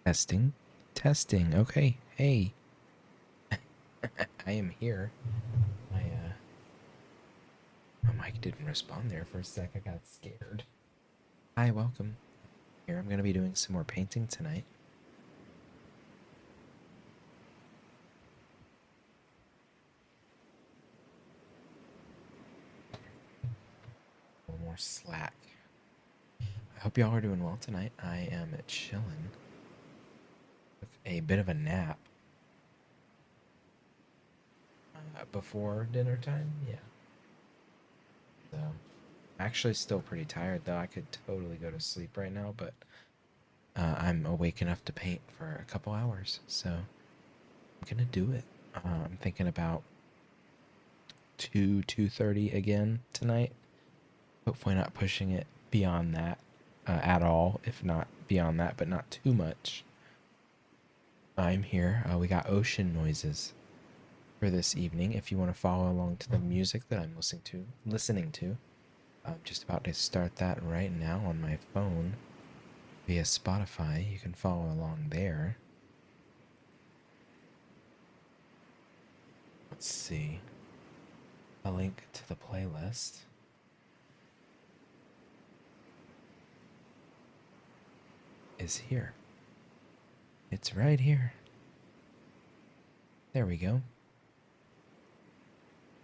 Testing. Testing. Okay. Hey. I am here. My mic didn't respond there for a sec. I got scared. Hi, welcome. Here, I'm going to be doing some more painting tonight. A little more slack. I hope y'all are doing well tonight. I am chilling with a bit of a nap before dinner time. Yeah. So, actually still pretty tired though. I could totally go to sleep right now, but I'm awake enough to paint for a couple hours. So, I'm going to do it. I'm thinking about 2:30 again tonight. Hopefully not pushing it beyond that at all, if not beyond that, but not too much. I'm here. We got ocean noises for this evening. If you want to follow along to the music that I'm listening to, I'm just about to start that right now on my phone via Spotify. You can follow along there. Let's see. A link to the playlist is here. It's right here. There we go.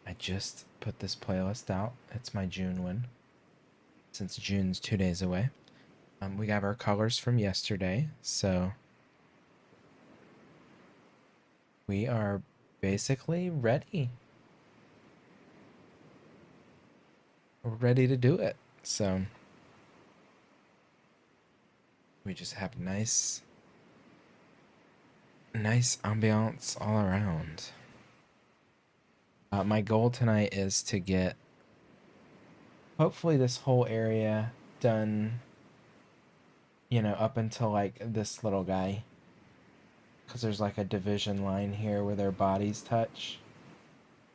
I just put this playlist out. It's my June one, since June's 2 days away. We got our colors from yesterday, so we are basically ready. We're ready to do it. So we just have nice ambiance all around. My goal tonight is to get hopefully this whole area done, up until like this little guy. Because there's like a division line here where their bodies touch,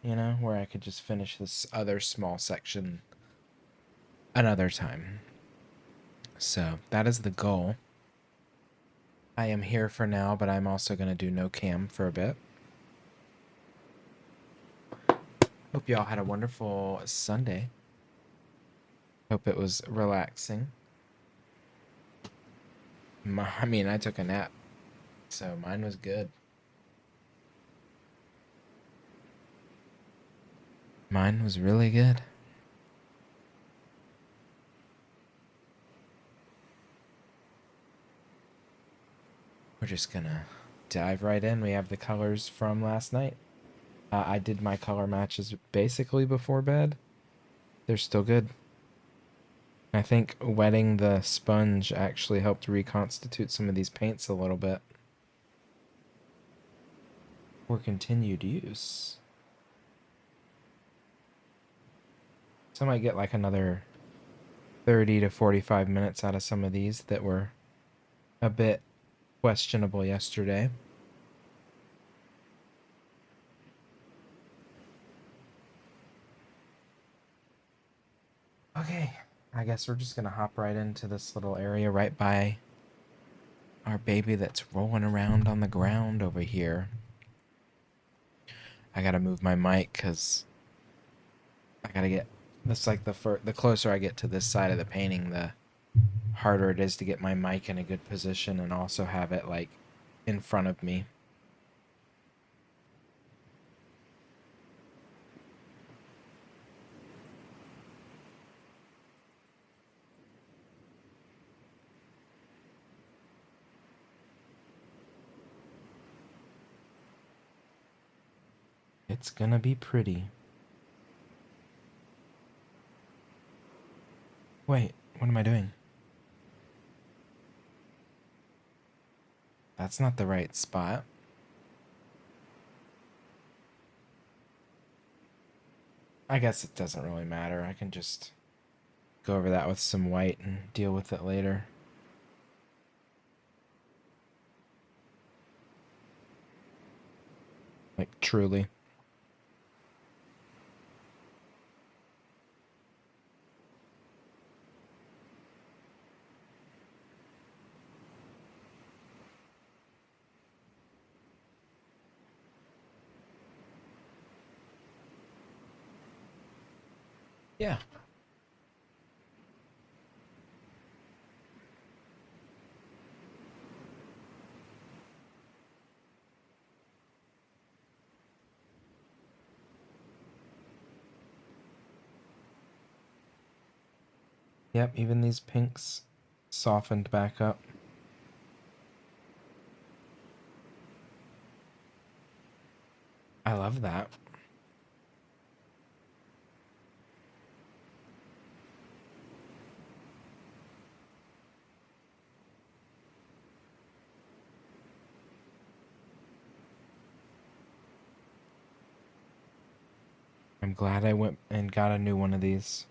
where I could just finish this other small section another time. So that is the goal. I am here for now, but I'm also going to do no cam for a bit. Hope y'all had a wonderful Sunday. Hope it was relaxing. I took a nap, so mine was good. Mine was really good. We're just gonna dive right in. We have the colors from last night. I did my color matches basically before bed. They're still good. I think wetting the sponge actually helped reconstitute some of these paints a little bit for continued use. So I might get like another 30 to 45 minutes out of some of these that were a bit questionable yesterday. Okay, I guess we're just gonna hop right into this little area right by our baby that's rolling around on the ground over here. I gotta move my mic because I gotta get this, like the closer I get to this side of the painting, the harder it is to get my mic in a good position and also have it like in front of me. It's gonna be pretty. Wait, what am I doing? That's not the right spot. I guess it doesn't really matter. I can just go over that with some white and deal with it later. Like, truly. Yeah. Yep, even these pinks softened back up. I love that. I'm glad I went and got a new one of these,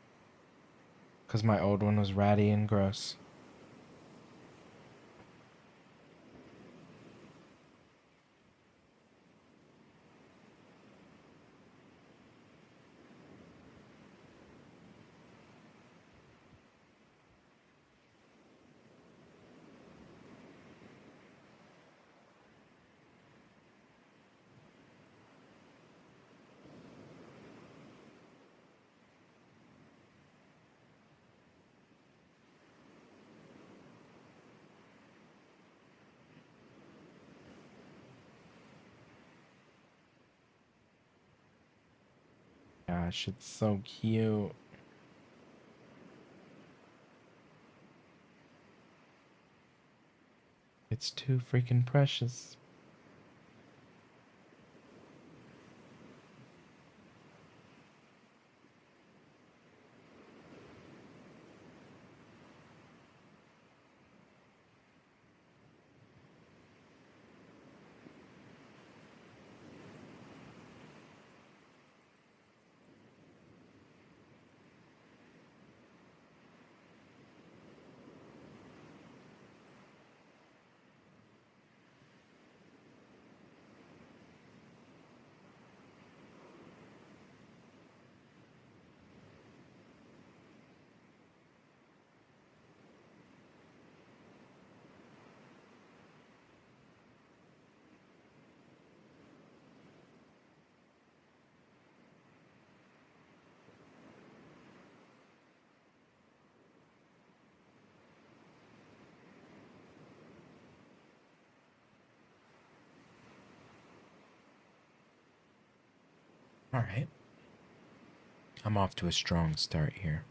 because my old one was ratty and gross. Gosh, it's so cute. It's too freaking precious. All right. I'm off to a strong start here.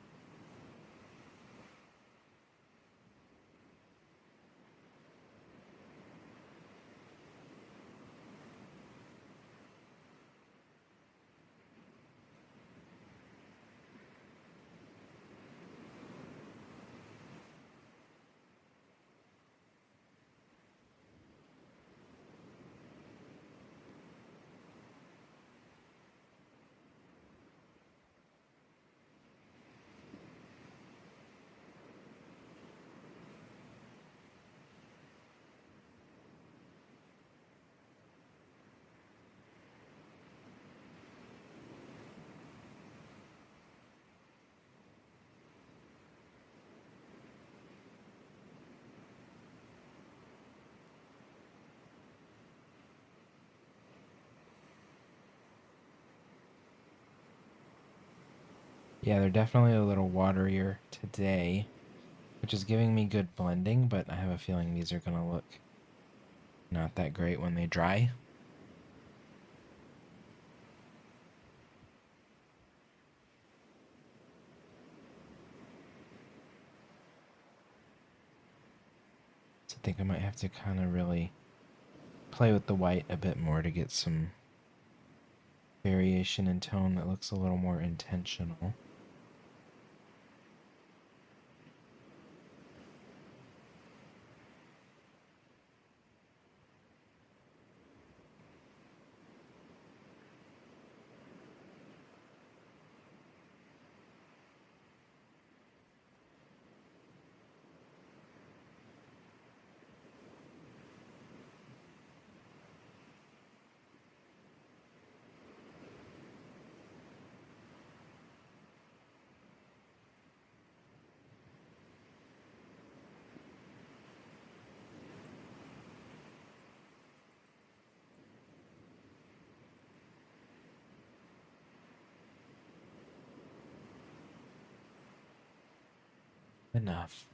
Yeah, they're definitely a little waterier today, which is giving me good blending, but I have a feeling these are gonna look not that great when they dry. So I think I might have to kind of really play with the white a bit more to get some variation in tone that looks a little more intentional. Enough.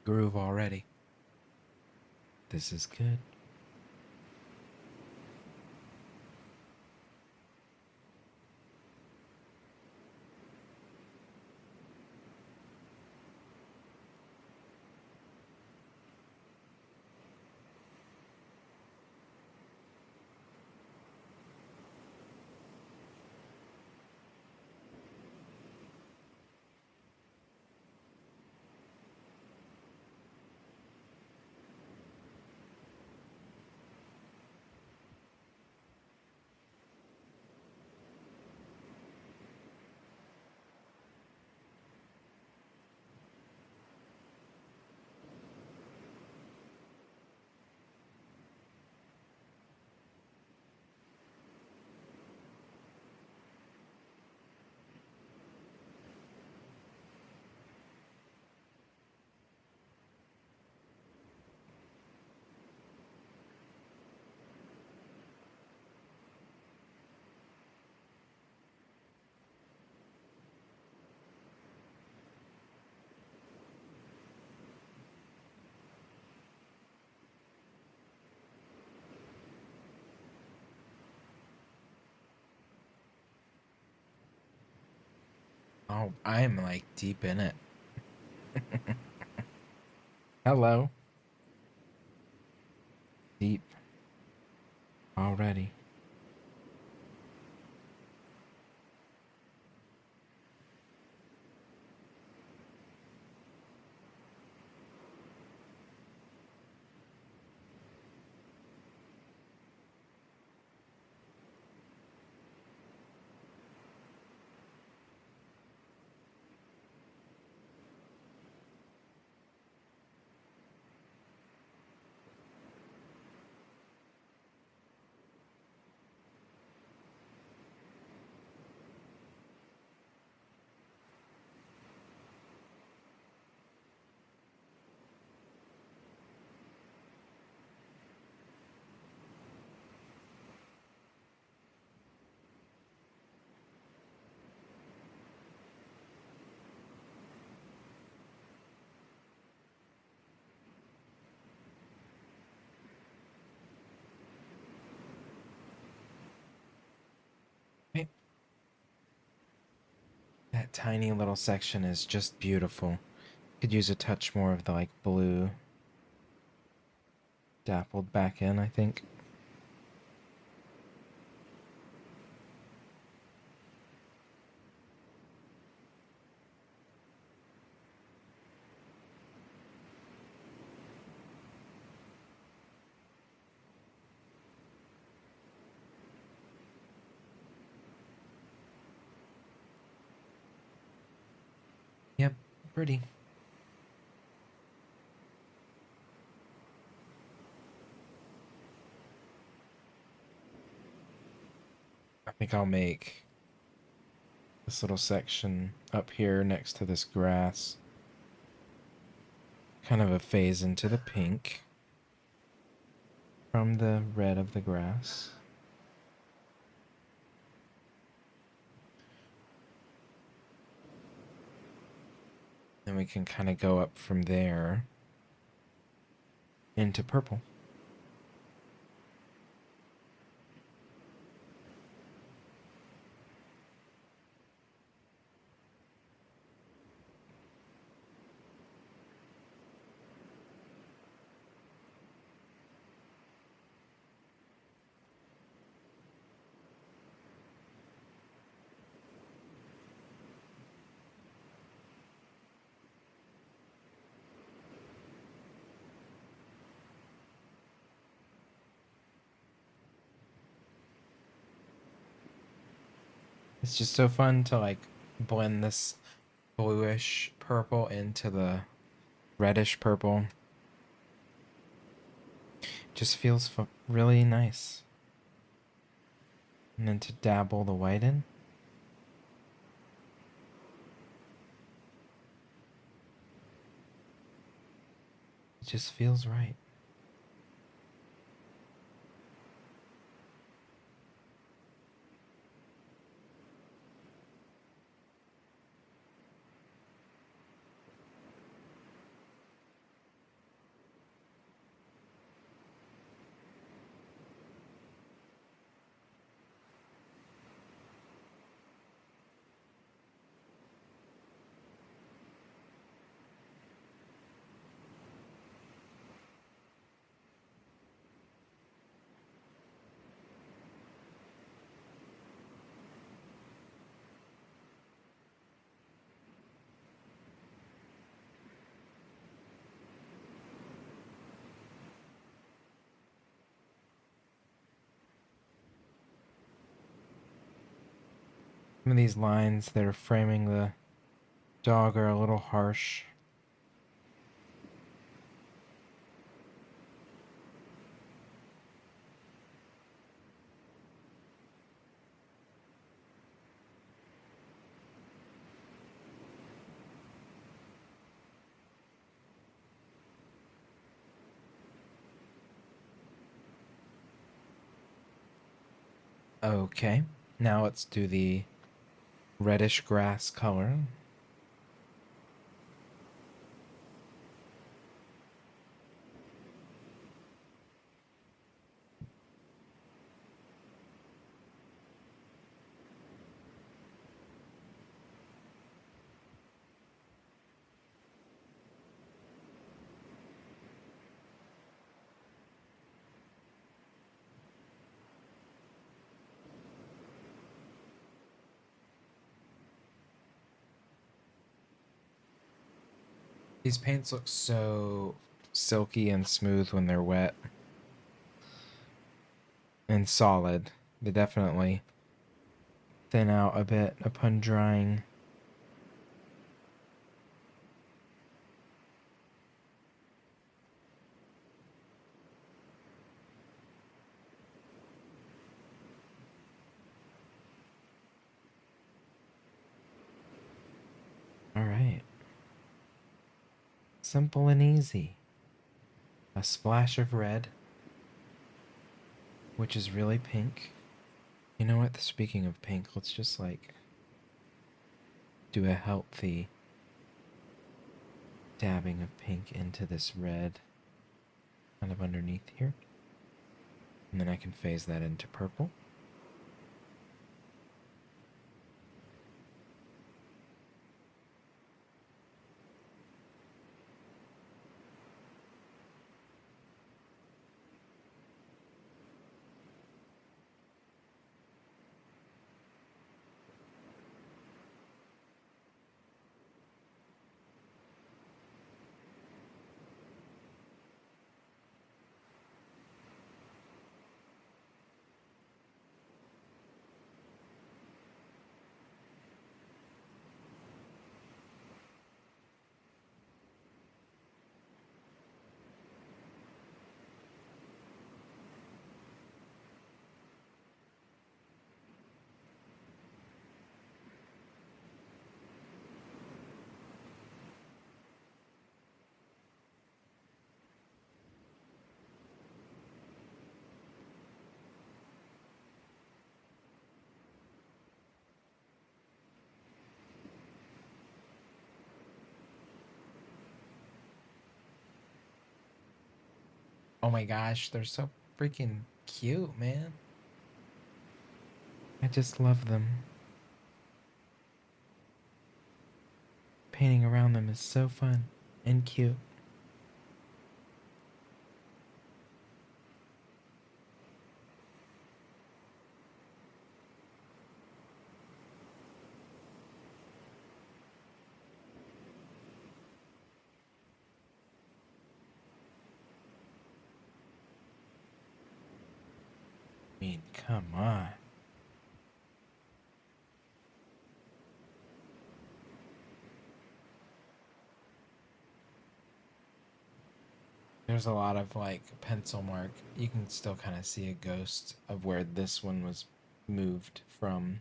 Groove already. This is good. Oh, I'm like deep in it. Hello. Deep already. Right. That tiny little section is just beautiful. Could use a touch more of the like blue dappled back in, I think. Yep, pretty. I think I'll make this little section up here next to this grass kind of a phase into the pink from the red of the grass. Then then we can kind of go up from there into purple. It's just so fun to like blend this bluish purple into the reddish purple. Just feels really nice. And then to dabble the white in. It just feels right. Some of these lines that are framing the dog are a little harsh. Okay, now let's do the reddish grass color. These paints look so silky and smooth when they're wet. And solid. They definitely thin out a bit upon drying. All right. Simple and easy. A splash of red, which is really pink. You know what? Speaking of pink, let's just like do a healthy dabbing of pink into this red kind of underneath here. And then I can phase that into purple. Oh my gosh, they're so freaking cute, man. I just love them. Painting around them is so fun and cute. I mean, come on. There's a lot of like pencil mark. You can still kind of see a ghost of where this one was moved from.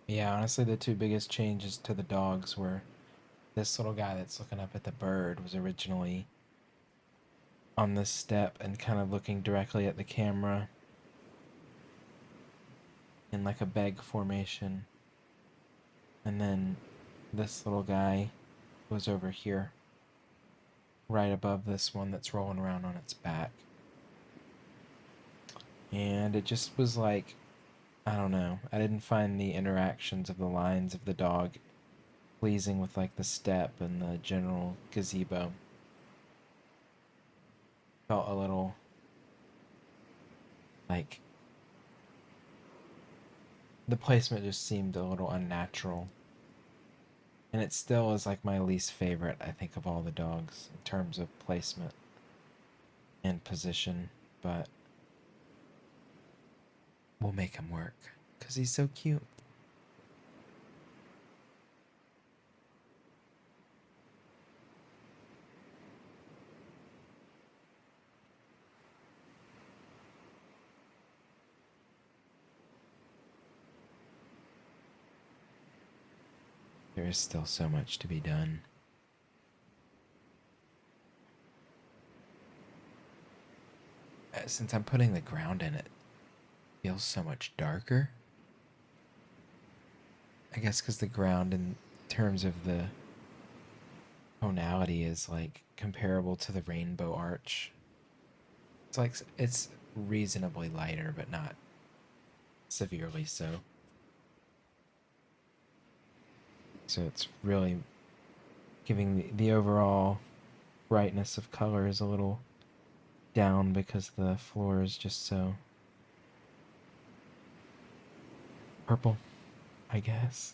Yeah, honestly, the two biggest changes to the dogs were this little guy that's looking up at the bird was originally on this step and kind of looking directly at the camera in like a beg formation. And then this little guy was over here, right above this one that's rolling around on its back. And it just was like, I don't know. I didn't find the interactions of the lines of the dog pleasing with like the step and the general gazebo. Felt a little like the placement just seemed a little unnatural. And it still is like my least favorite, I think, of all the dogs in terms of placement and position, but we'll make him work because he's so cute. There is still so much to be done. Since I'm putting the ground in it, feels so much darker. I guess because the ground, in terms of the tonality, is like comparable to the rainbow arch. It's like it's reasonably lighter, but not severely so. So it's really giving the overall brightness of color is a little down because the floor is just so purple, I guess.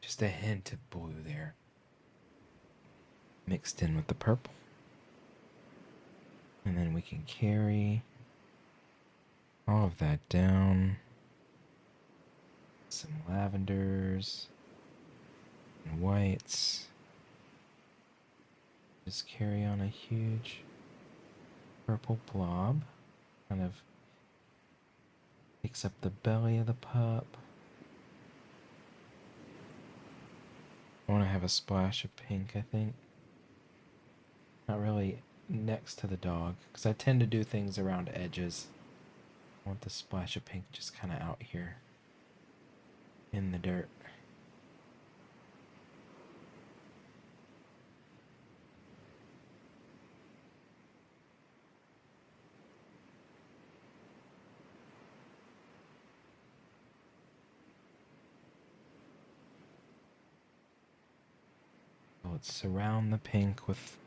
Just a hint of blue there, mixed in with the purple. And then we can carry all of that down. Some lavenders and whites. Just carry on a huge purple blob. Kind of takes up the belly of the pup. I want to have a splash of pink, I think. Not really next to the dog, because I tend to do things around edges. I want the splash of pink just kind of out here in the dirt. So let's surround the pink with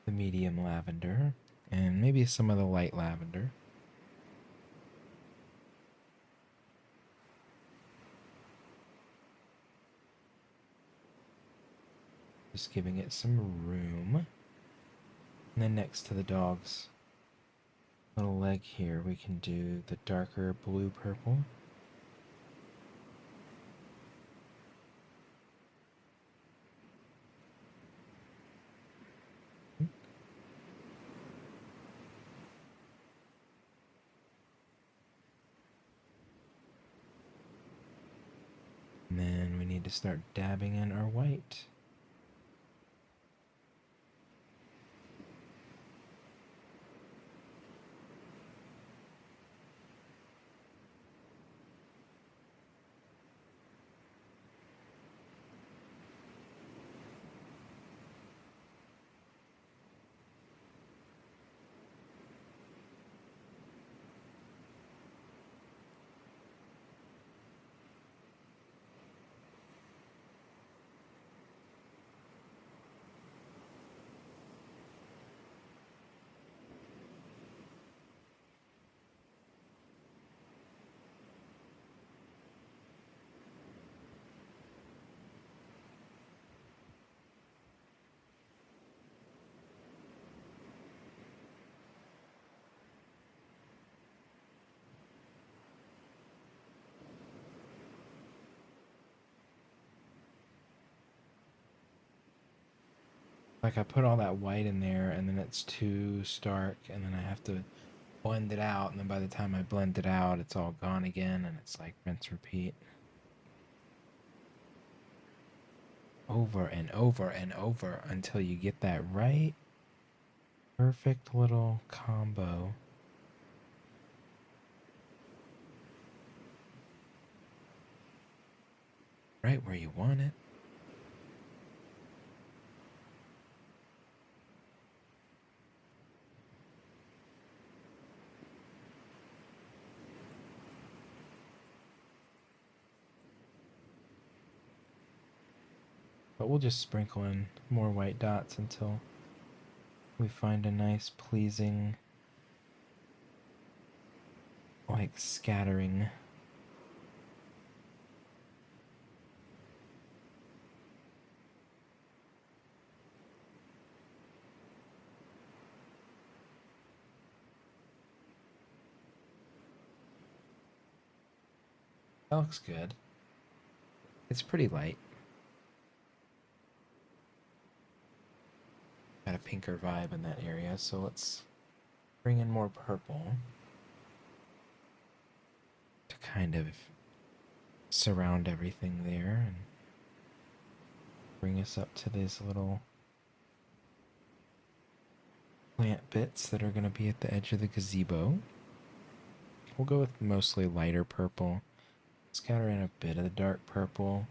the medium lavender and maybe some of the light lavender. Just giving it some room. And then next to the dog's little leg here, we can do the darker blue purple. And then we need to start dabbing in our white. Like I put all that white in there and then it's too stark and then I have to blend it out, and then by the time I blend it out it's all gone again and it's like rinse repeat over and over and over until you get that right perfect little combo. Right where you want it. But we'll just sprinkle in more white dots until we find a nice pleasing like scattering. That looks good. It's pretty light. Got a pinker vibe in that area, so let's bring in more purple to kind of surround everything there and bring us up to these little plant bits that are going to be at the edge of the gazebo. We'll go with mostly lighter purple. Scatter in a bit of the dark purple.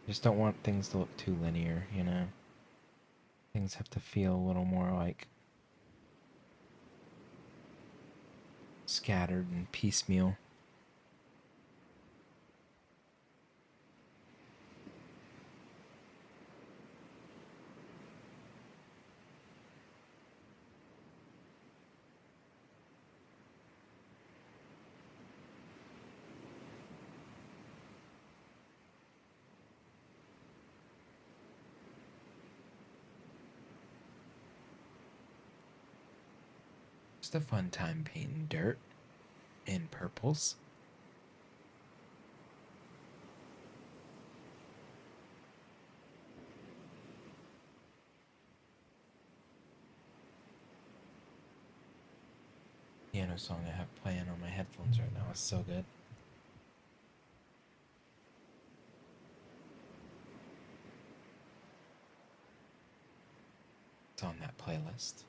Just don't want things to look too linear, you know? Things have to feel a little more like scattered and piecemeal. Just a fun time painting dirt in purples. Piano song I have playing on my headphones right now is so good. It's on that playlist.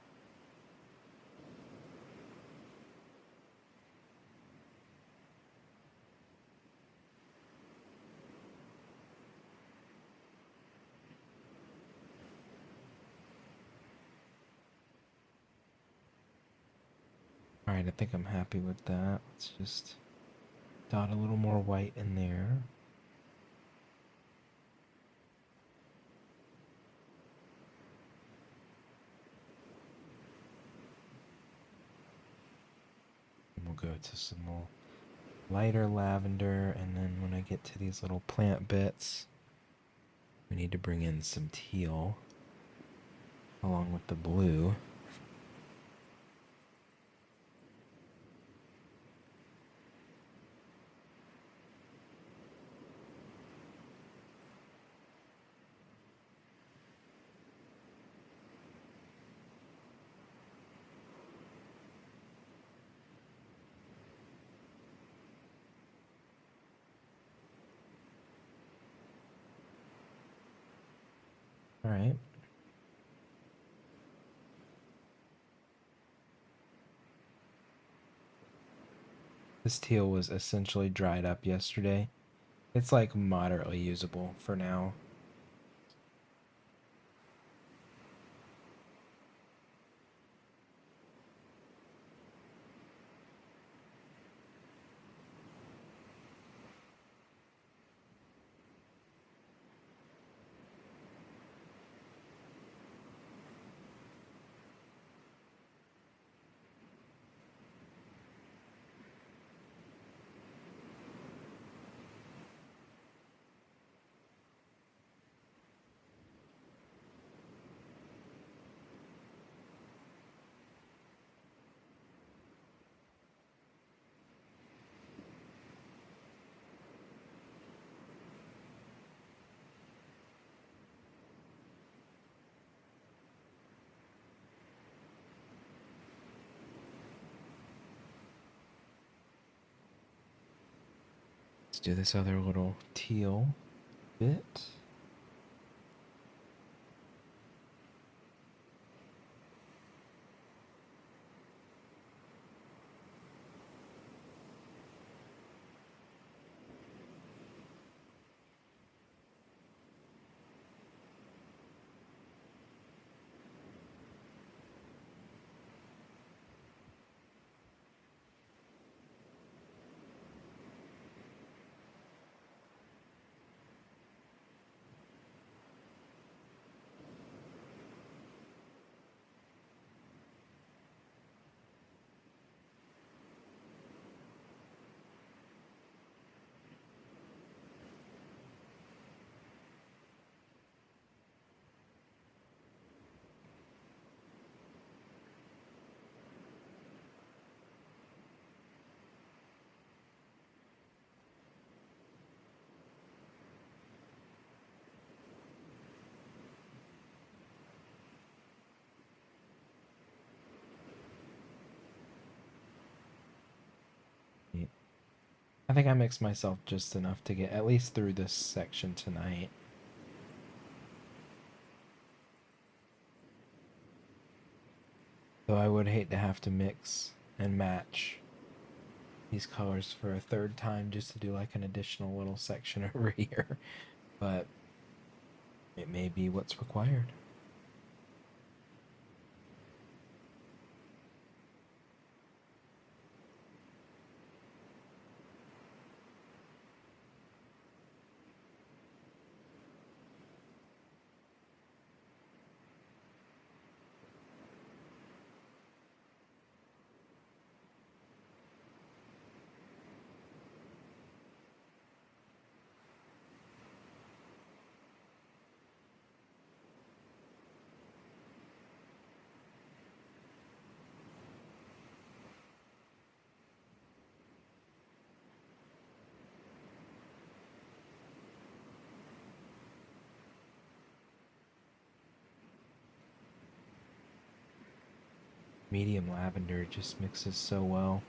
Alright, I think I'm happy with that. Let's just dot a little more white in there. go to some more lighter lavender, and then when I get to these little plant bits, we need to bring in some teal along with the blue. All right. This teal was essentially dried up yesterday. It's like moderately usable for now. Let's do this other little teal bit. I think I mixed myself just enough to get at least through this section tonight. Though I would hate to have to mix and match these colors for a third time just to do like an additional little section over here. But it may be what's required. Medium lavender just mixes so well.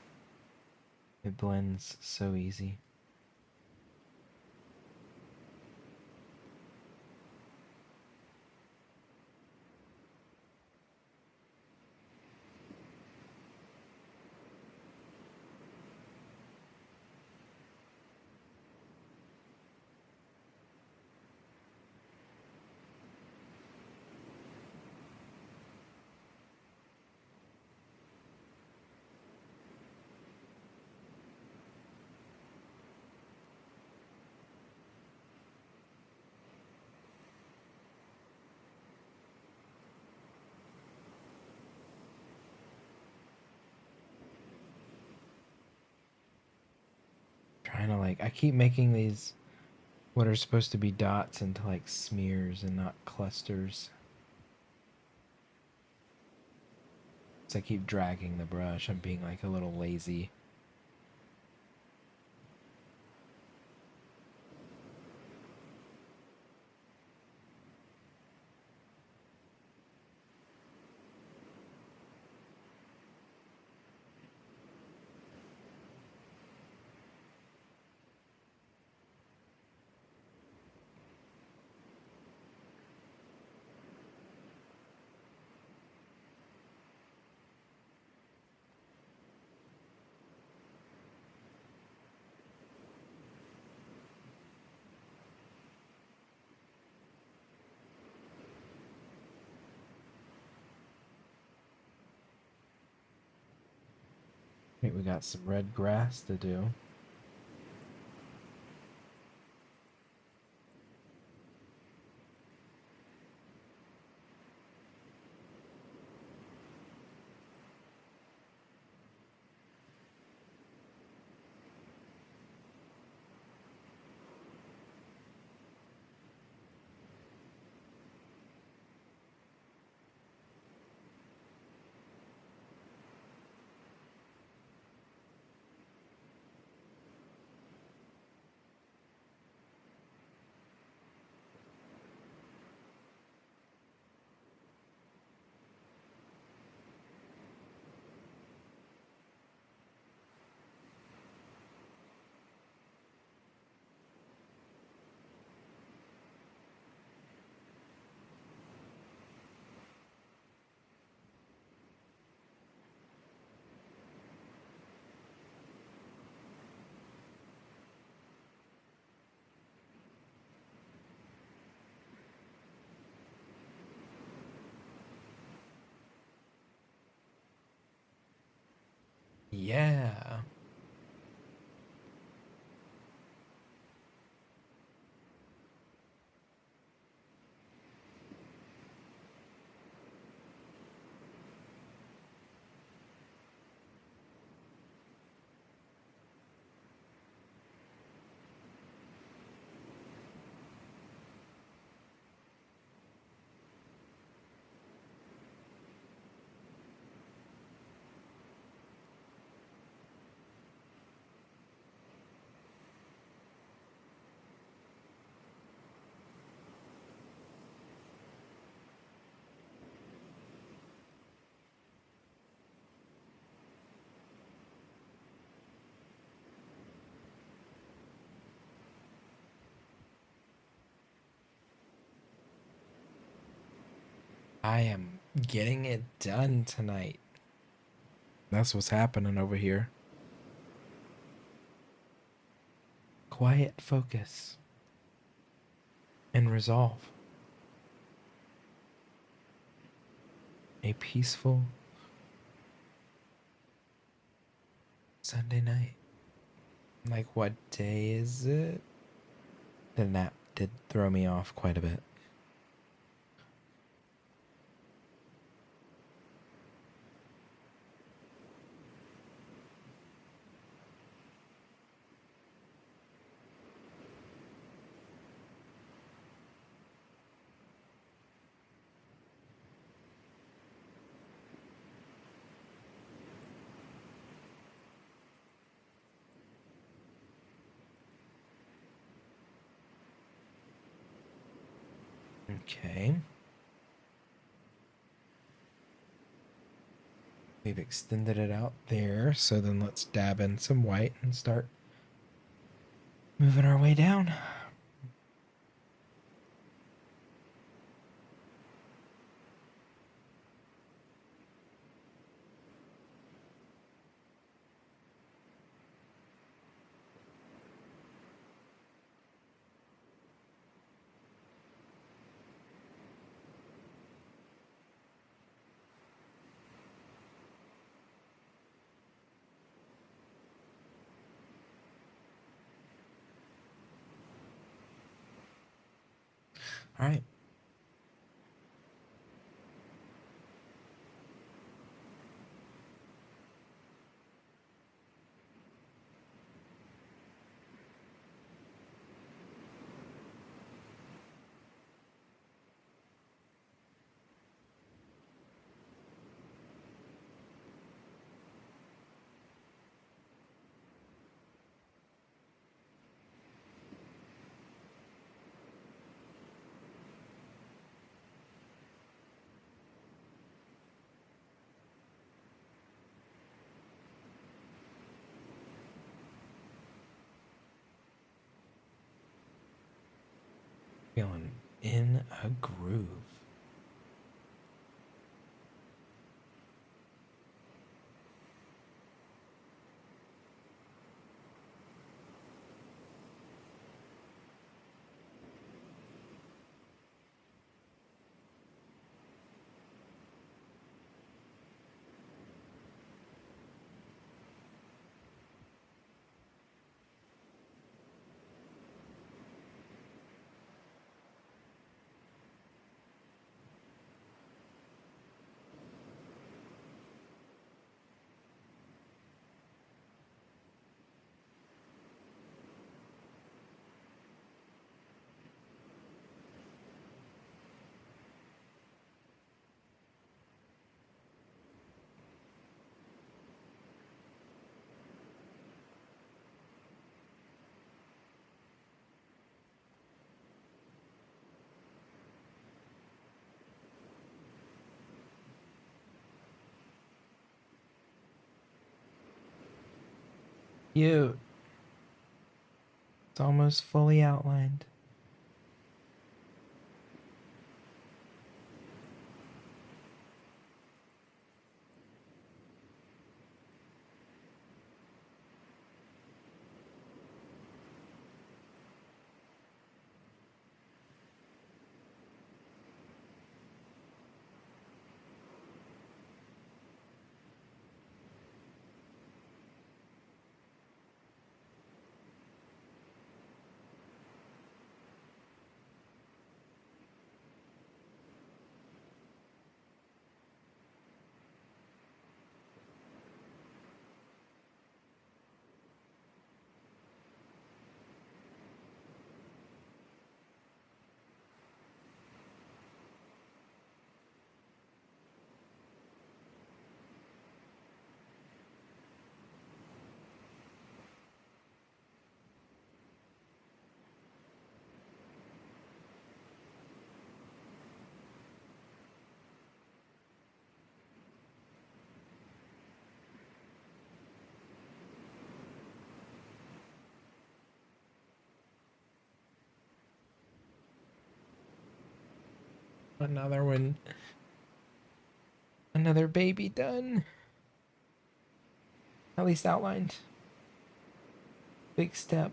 It blends so easy. trying to like, I keep making these what are supposed to be dots into like smears and not clusters. So I keep dragging the brush. I'm being like a little lazy. Wait, we got some red grass to do. Yeah. I am getting it done tonight. That's what's happening over here. Quiet focus and resolve. A peaceful Sunday night. Like, what day is it? The nap did throw me off quite a bit. Okay. We've extended it out there, so then let's dab in some white and start moving our way down. All right. in a groove. Cute. It's almost fully outlined. Another one. Another baby done. At least outlined. Big step.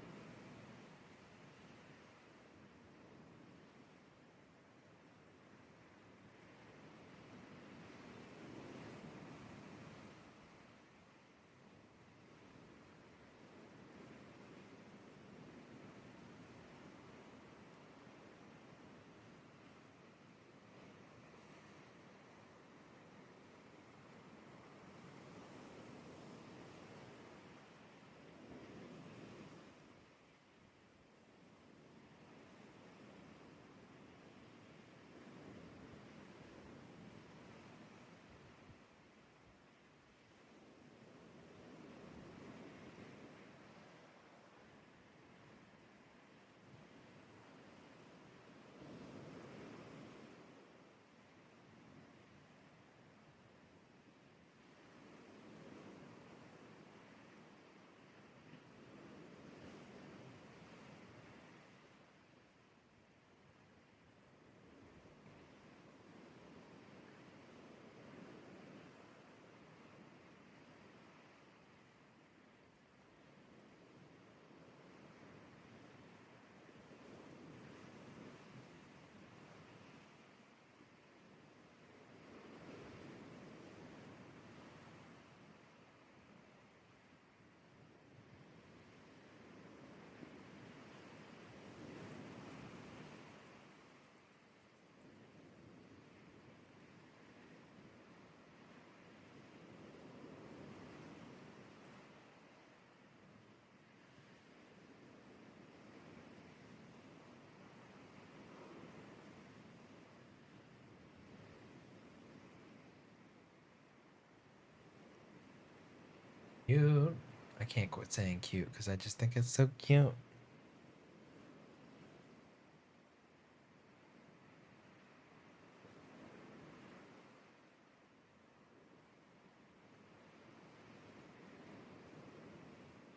Cute. I can't quit saying cute because I just think it's so cute.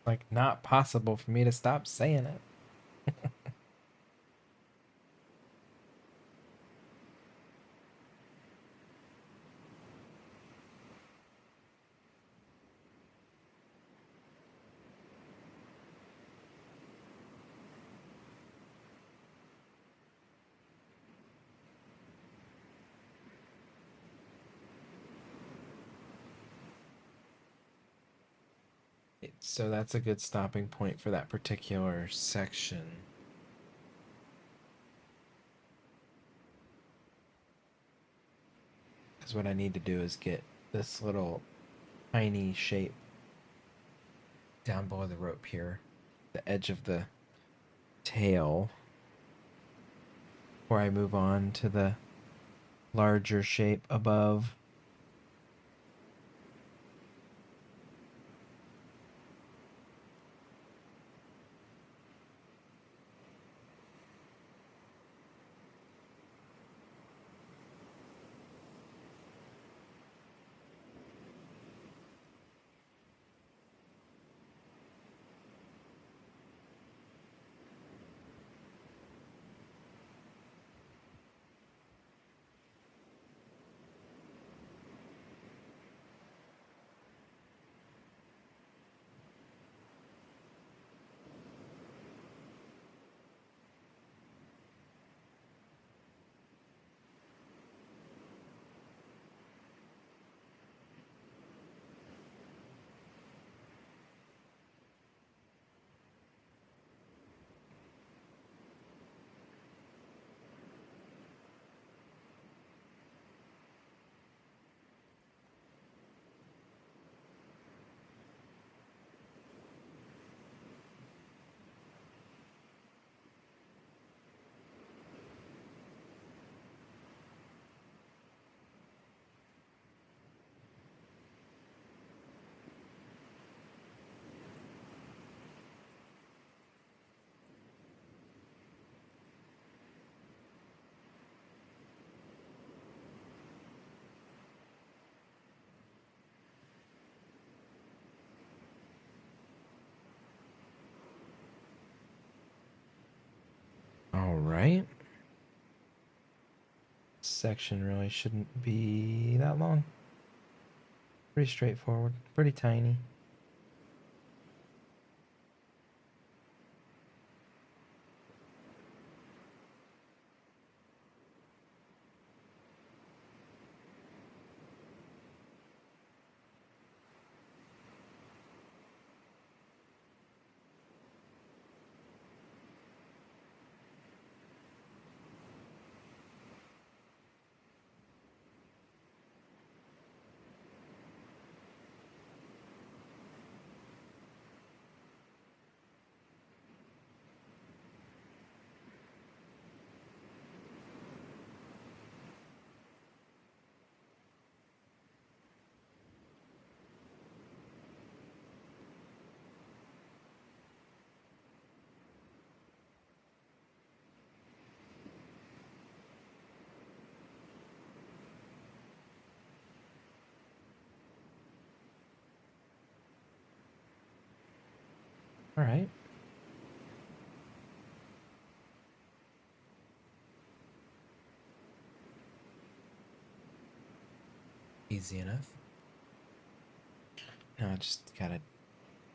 Like, not possible for me to stop saying it. So that's a good stopping point for that particular section. Because what I need to do is get this little tiny shape down below the rope here, the edge of the tail, before I move on to the larger shape above. All right. Section really shouldn't be that long. Pretty straightforward, pretty tiny. All right. Easy enough. Now I just gotta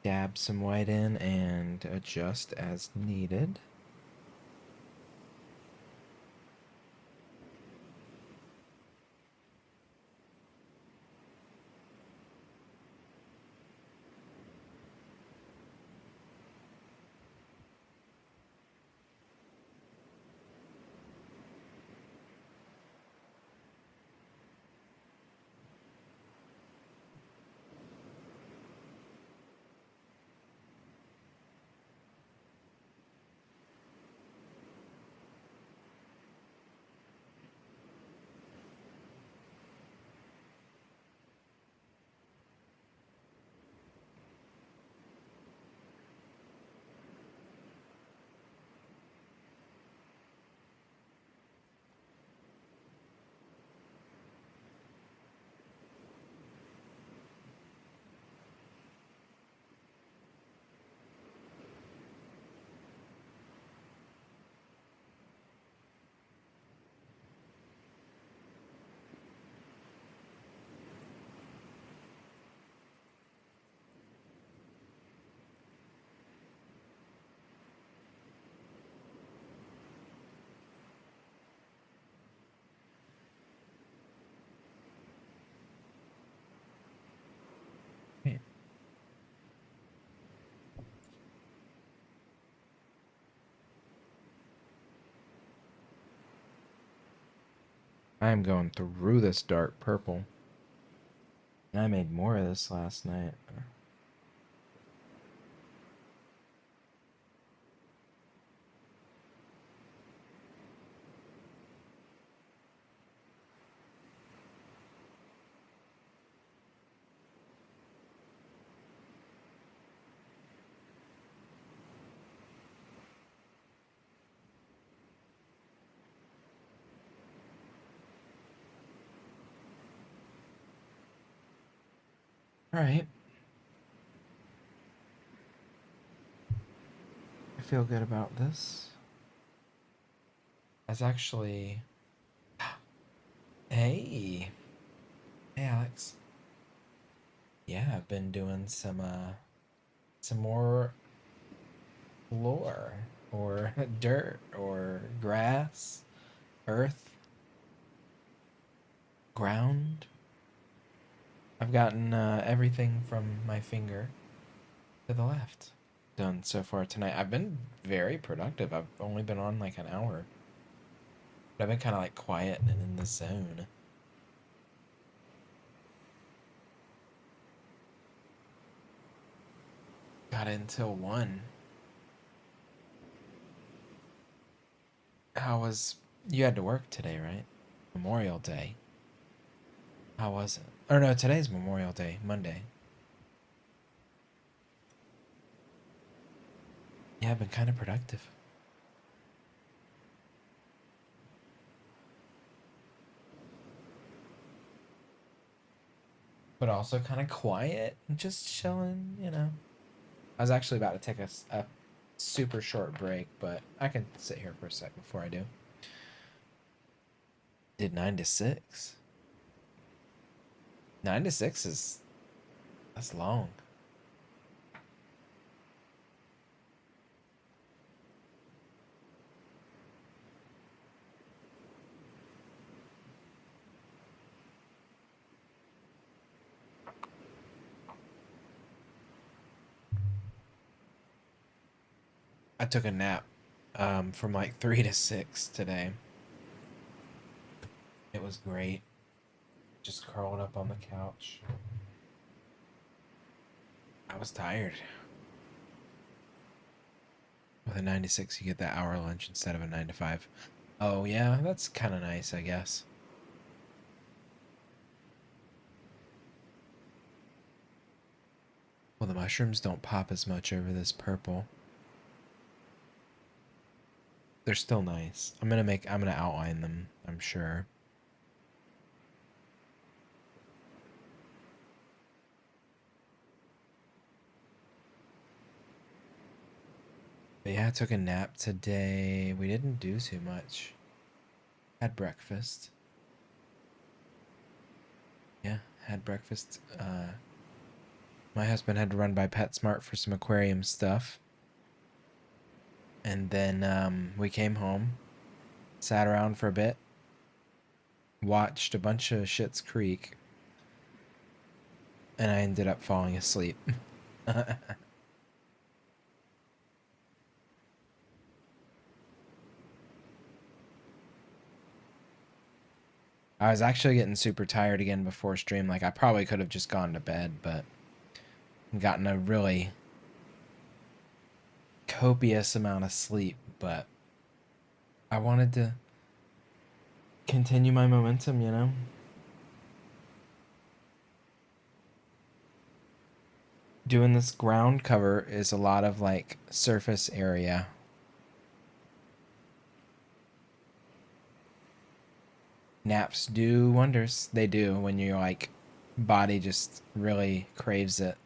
dab some white in and adjust as needed. I'm going through this dark purple. And I made more of this last night. All right. I feel good about this. That's actually. Hey. Hey, Alex. Yeah, I've been doing some more lore or dirt or grass, earth, ground. I've gotten everything from my finger to the left done so far tonight. I've been very productive. I've only been on like an hour. But I've been kind of like quiet and in the zone. Got it until 1. How was... You had to work today, right? Memorial Day. How was it? Or no, today's Memorial Day, Monday. Yeah, I've been kind of productive. But also kind of quiet and just chilling, you know. I was actually about to take a super short break, but I can sit here for a sec before I do. Did 9 to 6. 9 to 6 is... That's long. I took a nap from like 3 to 6 today. It was great. Just curled up on the couch. I was tired. With a 9 to 6, you get that hour lunch instead of a 9 to 5. Oh, yeah, that's kind of nice, I guess. Well, the mushrooms don't pop as much over this purple. They're still nice. I'm gonna outline them, I'm sure. But yeah, I took a nap today. We didn't do too much. Had breakfast. Yeah, had breakfast. My husband had to run by PetSmart for some aquarium stuff. And then we came home, sat around for a bit, watched a bunch of Schitt's Creek, and I ended up falling asleep. I was actually getting super tired again before stream. Like, I probably could have just gone to bed, but gotten a really copious amount of sleep. But I wanted to continue my momentum, you know? Doing this ground cover is a lot of, like, surface area. Naps do wonders. They do when your, like, body just really craves it.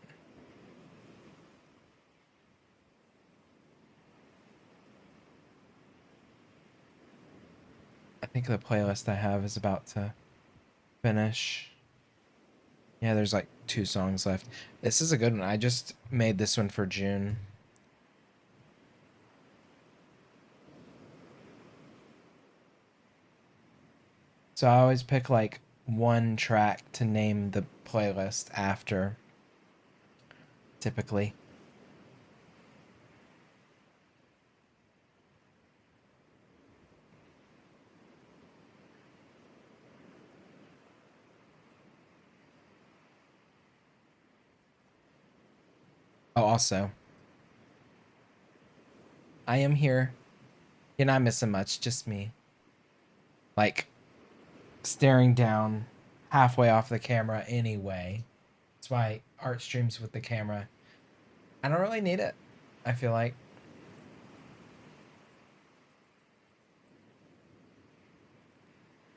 I think the playlist I have is about to finish. Yeah, there's like 2 songs left. This is a good one. I just made this one for June. So I always pick like one track to name the playlist after, typically. Oh, also, I am here. You're not missing much, just me. Like, staring down halfway off the camera anyway. That's why art streams with the camera. I don't really need it, I feel like.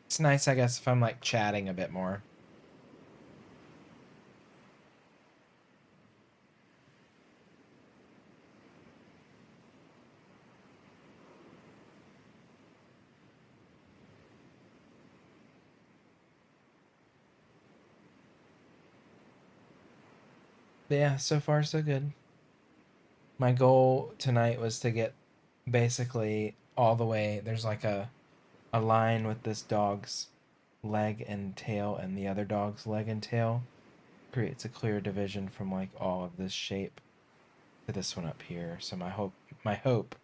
It's nice, I guess, if I'm like chatting a bit more. But yeah, so far so good. My goal tonight was to get basically all the way. There's like a line with this dog's leg and tail and the other dog's leg and tail. Creates a clear division from like all of this shape to this one up here. So my hope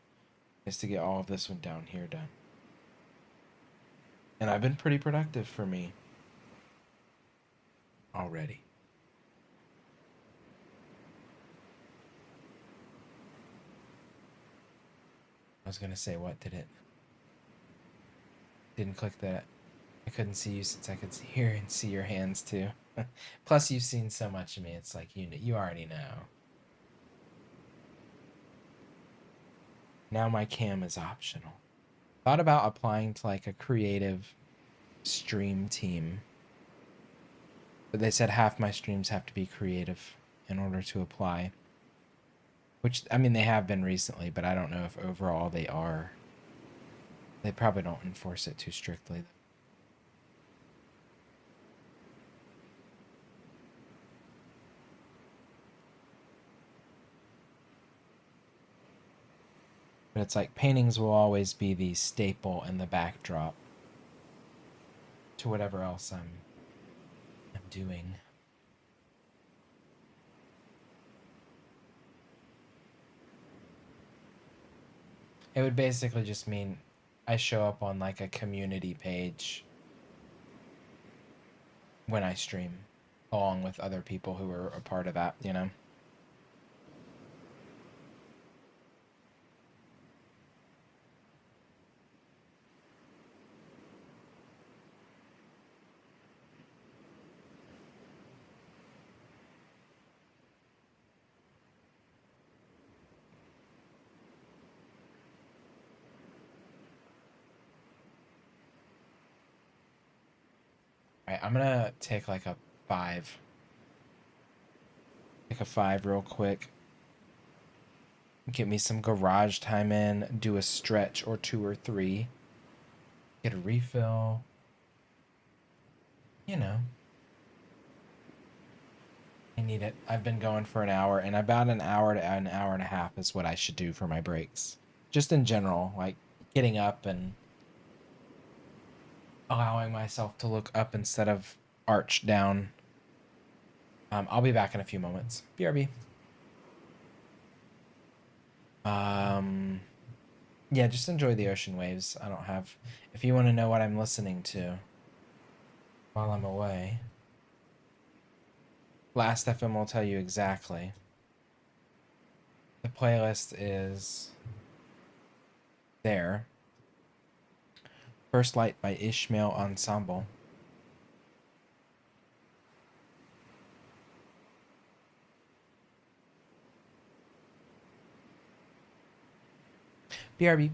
is to get all of this one down here done. And I've been pretty productive for me already. I was gonna say, what did it? Didn't click that. I couldn't see you since I could hear and see your hands too. Plus, you've seen so much of me. It's like you already know. Now my cam is optional. Thought about applying to like a creative stream team, but they said half my streams have to be creative in order to apply. Which, I mean, they have been recently, but I don't know if overall they are. They probably don't enforce it too strictly. But it's like paintings will always be the staple and the backdrop to whatever else I'm doing. It would basically just mean I show up on like a community page when I stream, along with other people who are a part of that, you know? All right, I'm gonna take like a 5. Take a 5 real quick. Get me some garage time in, do a stretch or 2 or 3. Get a refill. You know, I need it. I've been going for an hour, and about an hour to an hour and a half is what I should do for my breaks. Just in general, like getting up and allowing myself to look up instead of arched down. I'll be back in a few moments. BRB. Um, yeah, just enjoy the ocean waves. I don't have. If you want to know what I'm listening to while I'm away, Last FM will tell you exactly. The playlist is there. First Light by Ishmael Ensemble. BRB.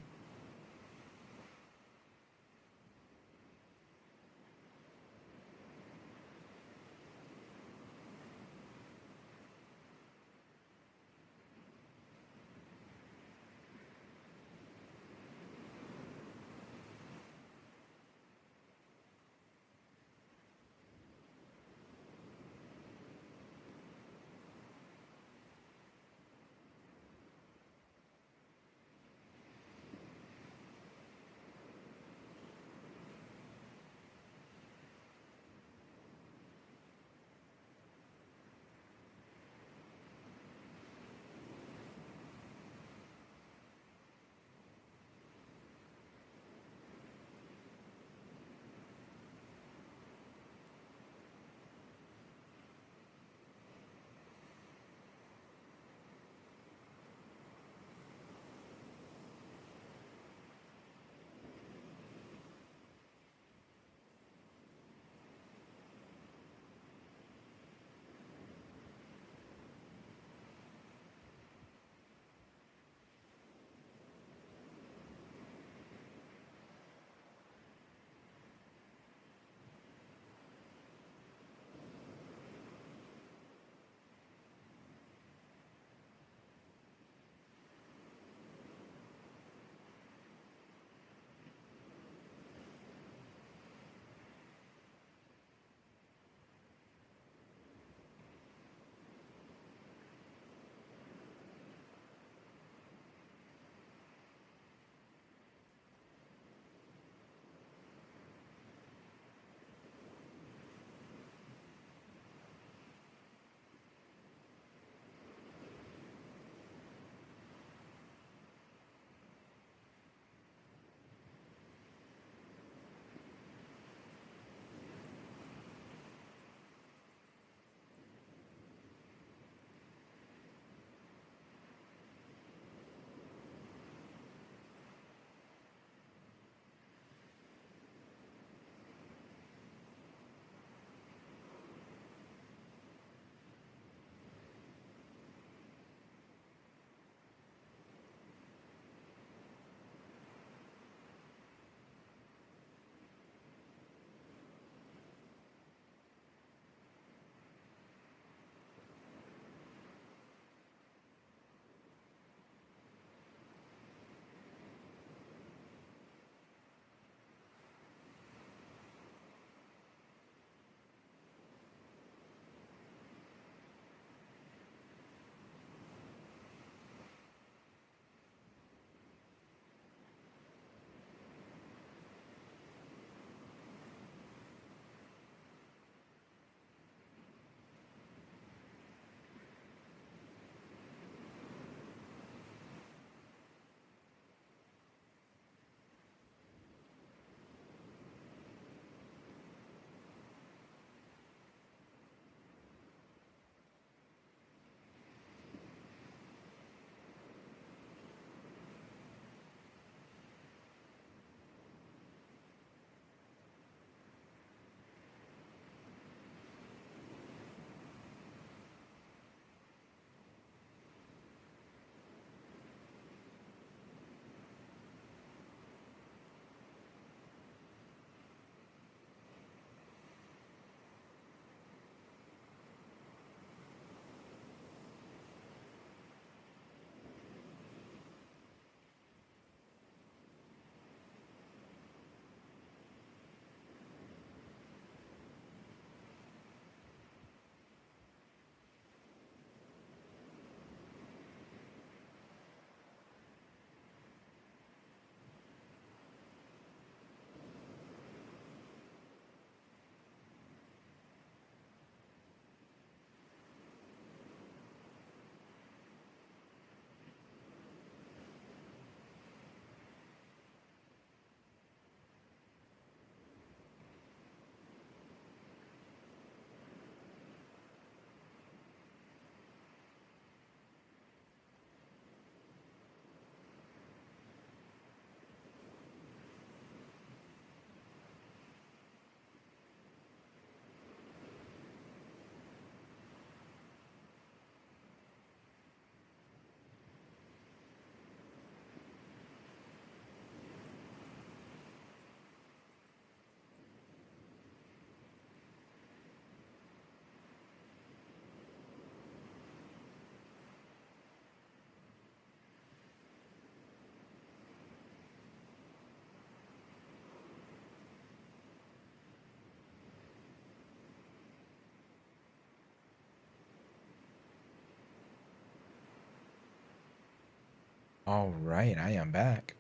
All right, I am back.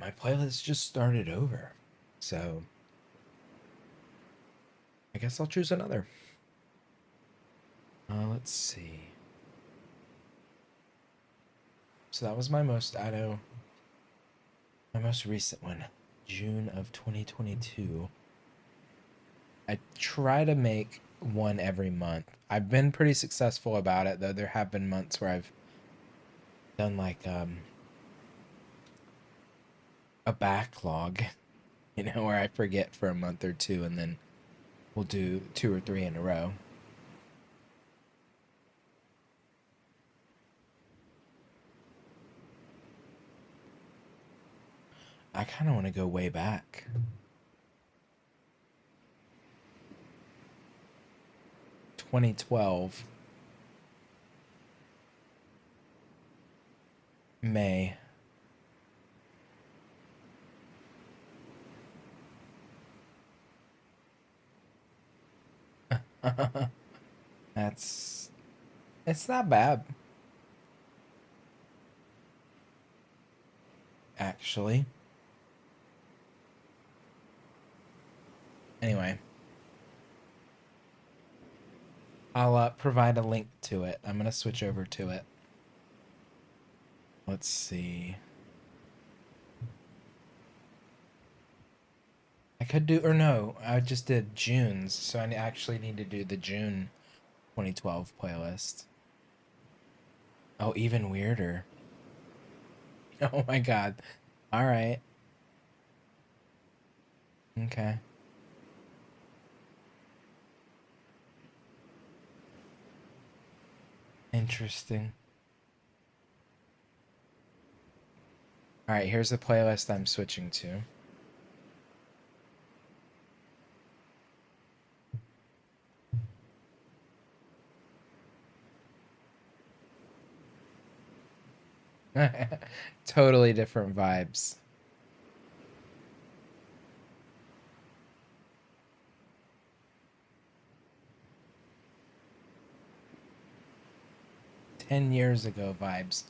My playlist just started over, so I guess I'll choose another. Let's see. So that was my most my most recent one, June of 2022. I try to make one every month. I've been pretty successful about it, though there have been months where I've done like a backlog, where I forget for a month or two and then we'll do two or three in a row. I kind of want to go way back. 2012, May. That's it's not bad, actually. Anyway, I'll provide a link to it. I'm gonna switch over to it. Let's see. I could do, or no, I just did June's, so I actually need to do the June 2012 playlist. Oh, even weirder. Oh my god. All right. Okay. Interesting. All right, here's the playlist I'm switching to. Totally different vibes. 10 years ago vibes.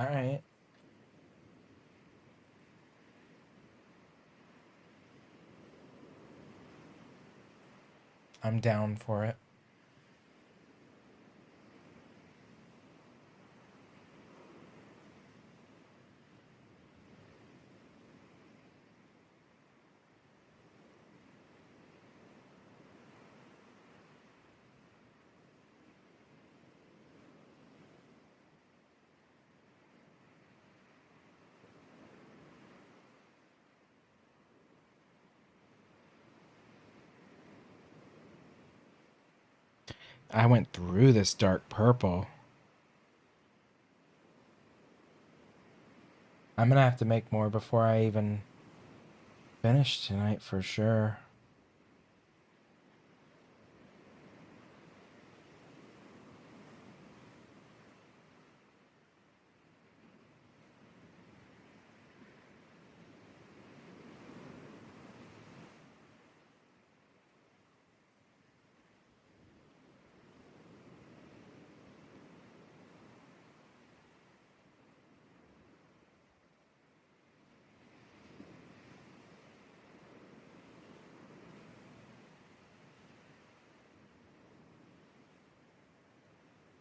All right. I'm down for it. I went through this dark purple. I'm gonna have to make more before I even finish tonight for sure.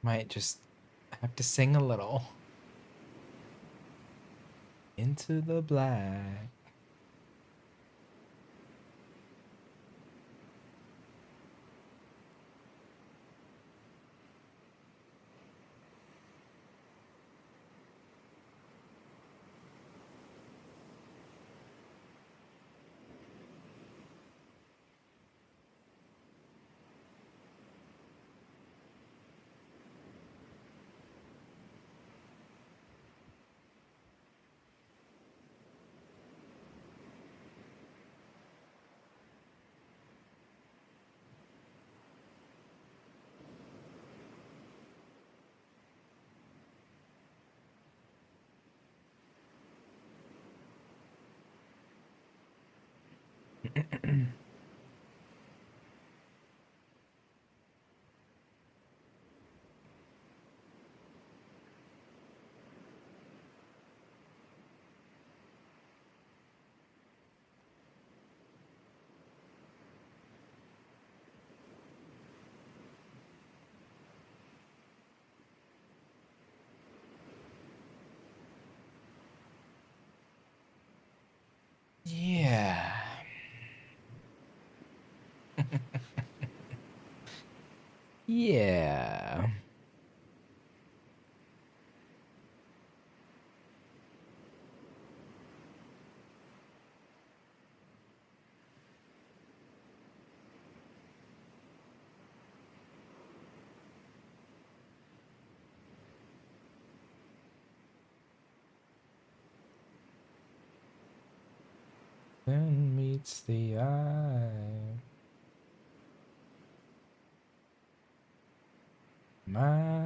Might just have to sing a little. Into the black. Yeah. Then meets the eye. My.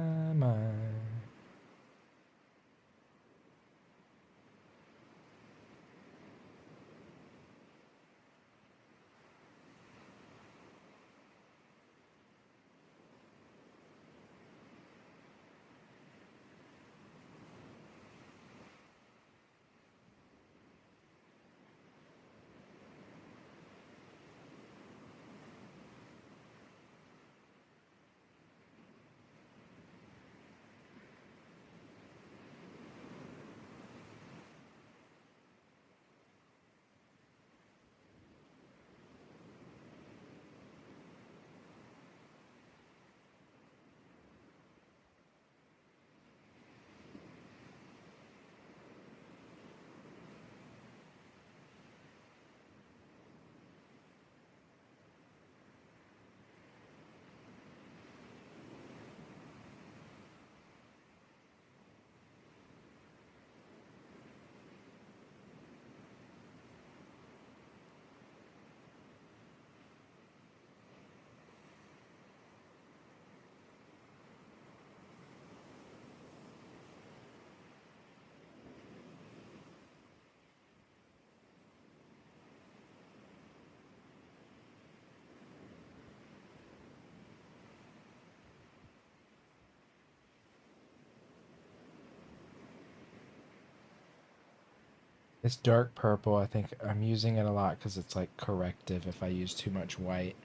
This dark purple, I think I'm using it a lot because it's like corrective if I use too much white.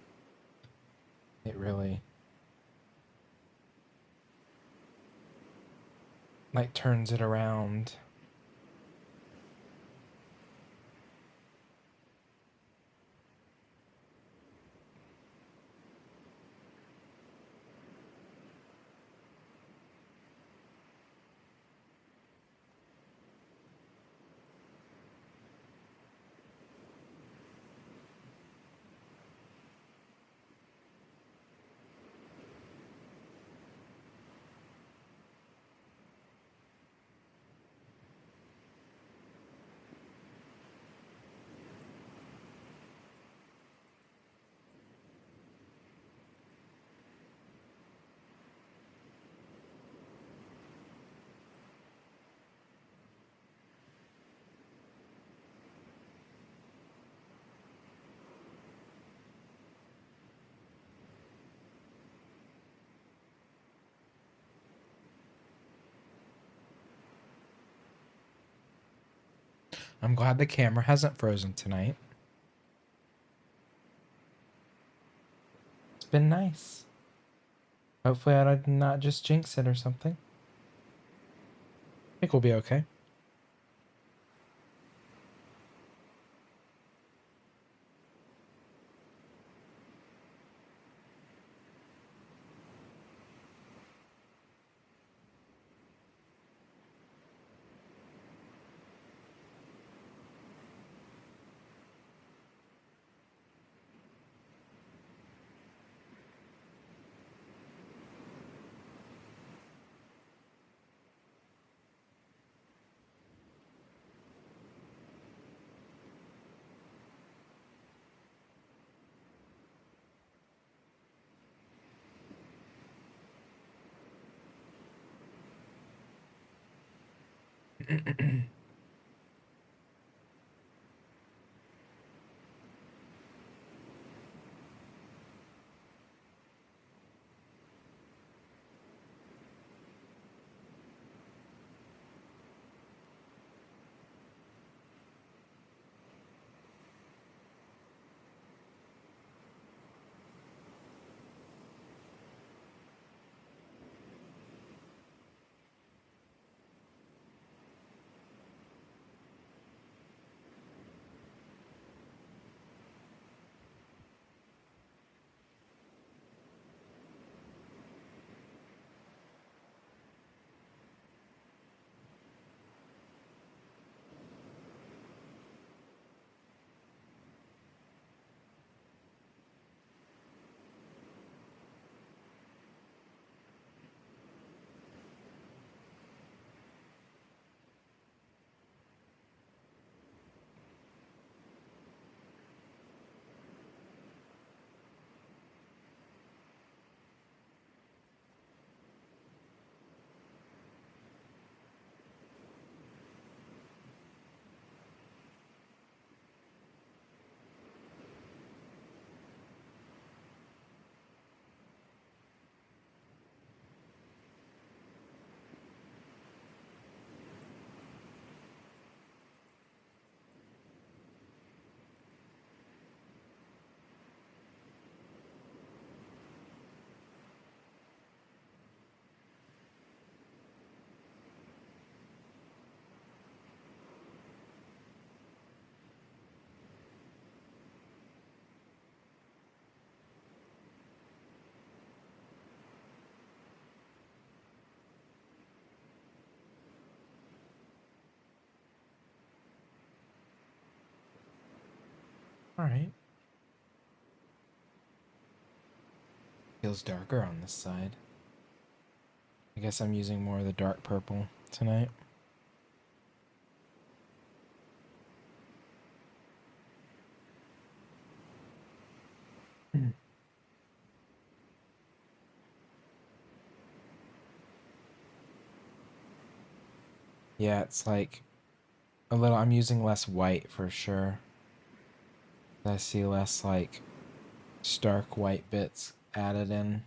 It really like turns it around. I'm glad the camera hasn't frozen tonight. It's been nice. Hopefully I did not just jinx it or something. I think we'll be okay. All right. Feels darker on this side. I guess I'm using more of the dark purple tonight. Yeah, it's like a little, I'm using less white for sure. I see less like stark white bits added in.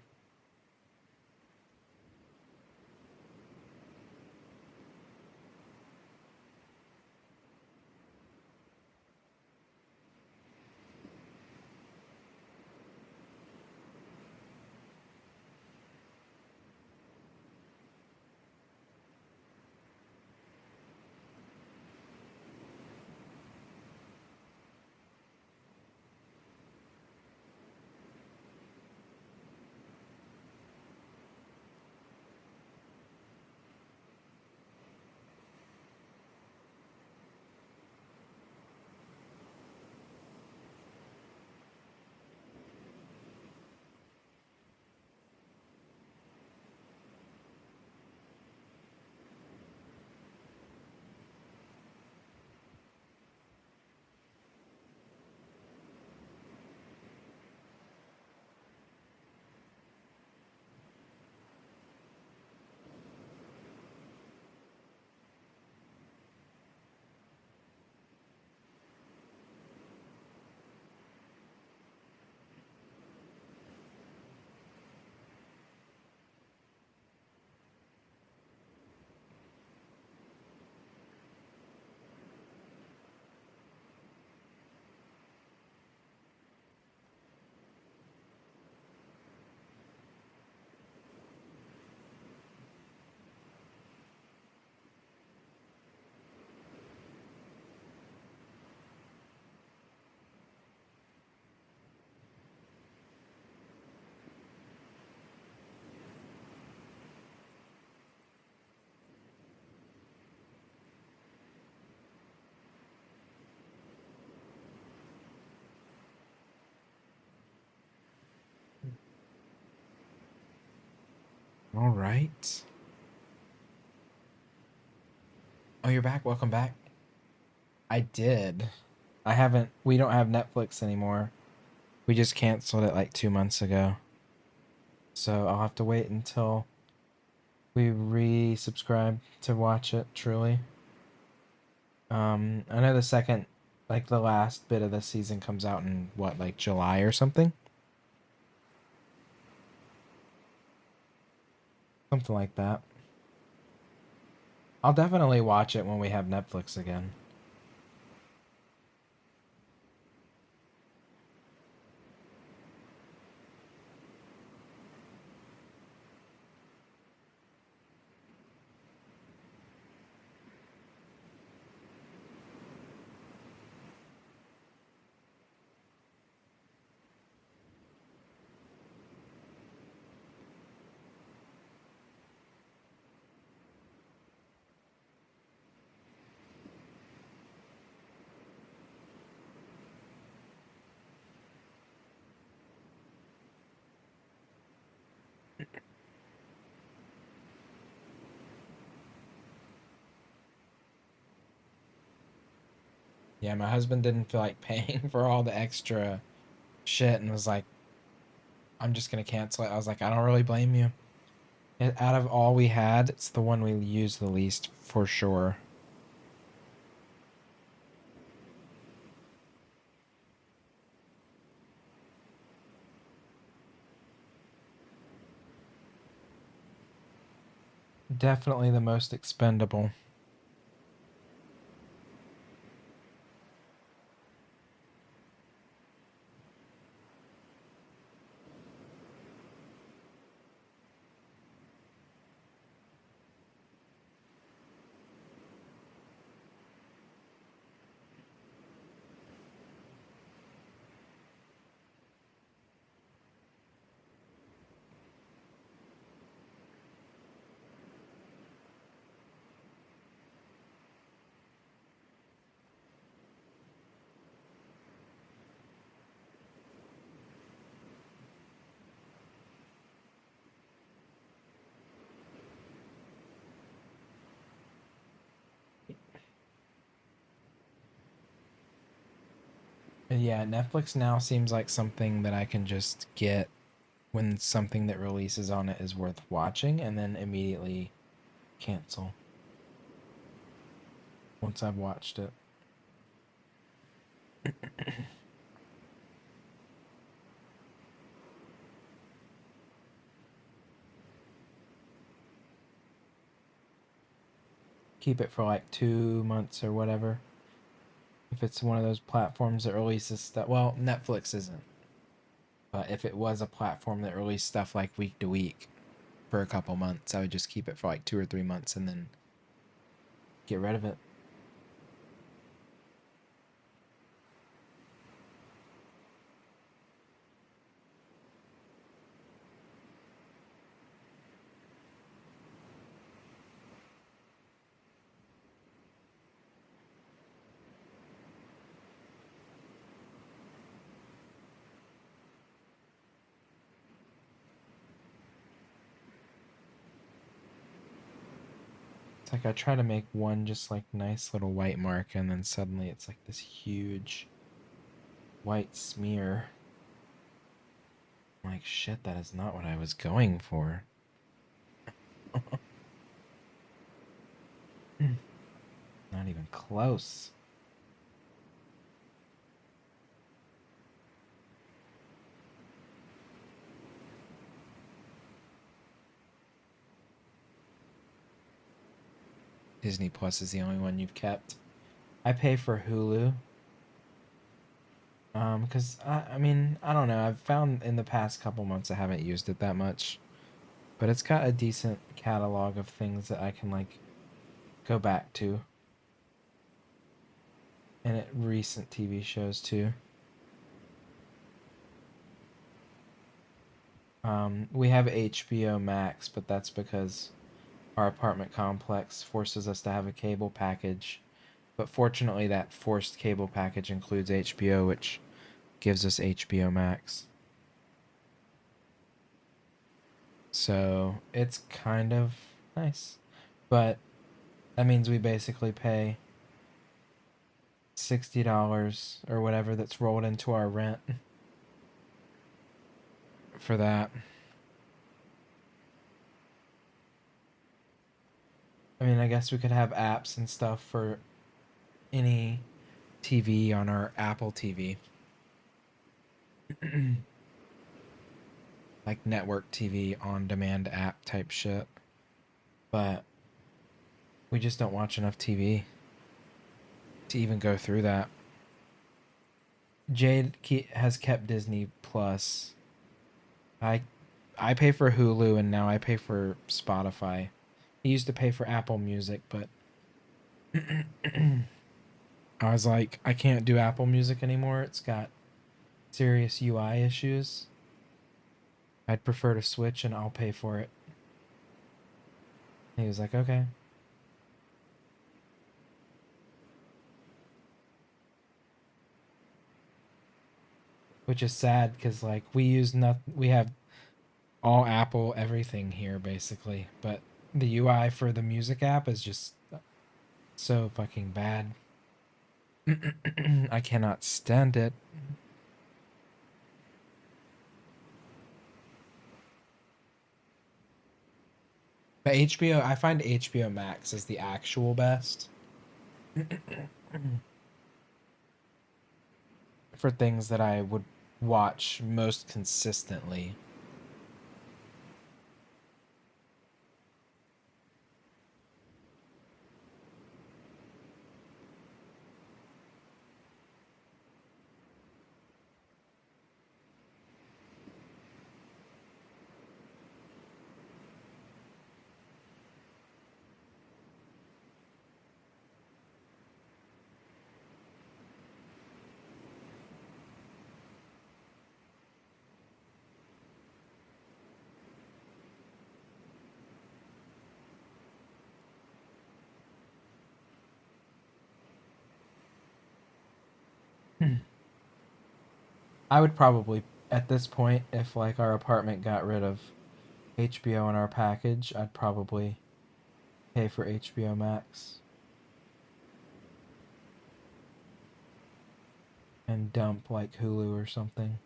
All right. Oh, you're back. Welcome back. I did. I haven't, we don't have Netflix anymore. We just canceled it like 2 months ago. So I'll have to wait until we resubscribe to watch it, truly. I know the second, like the last bit of the season comes out in what, like July or something? Something like that. I'll definitely watch it when we have Netflix again. Yeah, my husband didn't feel like paying for all the extra shit and was like, I'm just gonna cancel it. I was like, I don't really blame you. Out of all we had, it's the one we use the least for sure. Definitely the most expendable. Yeah, Netflix now seems like something that I can just get when something that releases on it is worth watching and then immediately cancel once I've watched it. Keep it for like 2 months or whatever. If it's one of those platforms that releases stuff, well, Netflix isn't. But if it was a platform that released stuff like week to week for a couple months, I would just keep it for like 2 or 3 months and then get rid of it. It's like I try to make one just like nice little white mark and then suddenly it's like this huge white smear. I'm like, shit, that is not what I was going for. Not even close. Disney Plus is the only one you've kept. I pay for Hulu. Because I mean, I don't know. I've found in the past couple months I haven't used it that much, but it's got a decent catalog of things that I can like go back to, and recent TV shows too. We have HBO Max, but that's because our apartment complex forces us to have a cable package. But fortunately, that forced cable package includes HBO, which gives us HBO Max. So it's kind of nice. But that means we basically pay $60 or whatever that's rolled into our rent for that. I mean, I guess we could have apps and stuff for any TV on our Apple TV. Like network TV on demand app type shit. But we just don't watch enough TV to even go through that. Jade has kept Disney Plus. I I pay for Hulu and now I pay for Spotify. He used to pay for Apple Music, but I was like, I can't do Apple Music anymore. It's got serious UI issues. I'd prefer to switch and I'll pay for it. He was like, okay. Which is sad because like we have all Apple everything here basically, but the UI for the music app is just so fucking bad. I cannot stand it. But HBO, I find HBO Max is the actual best for things that I would watch most consistently. I would probably at this point, if like our apartment got rid of HBO in our package, I'd probably pay for HBO Max. and dump like Hulu or something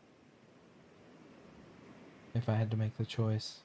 if I had to make the choice.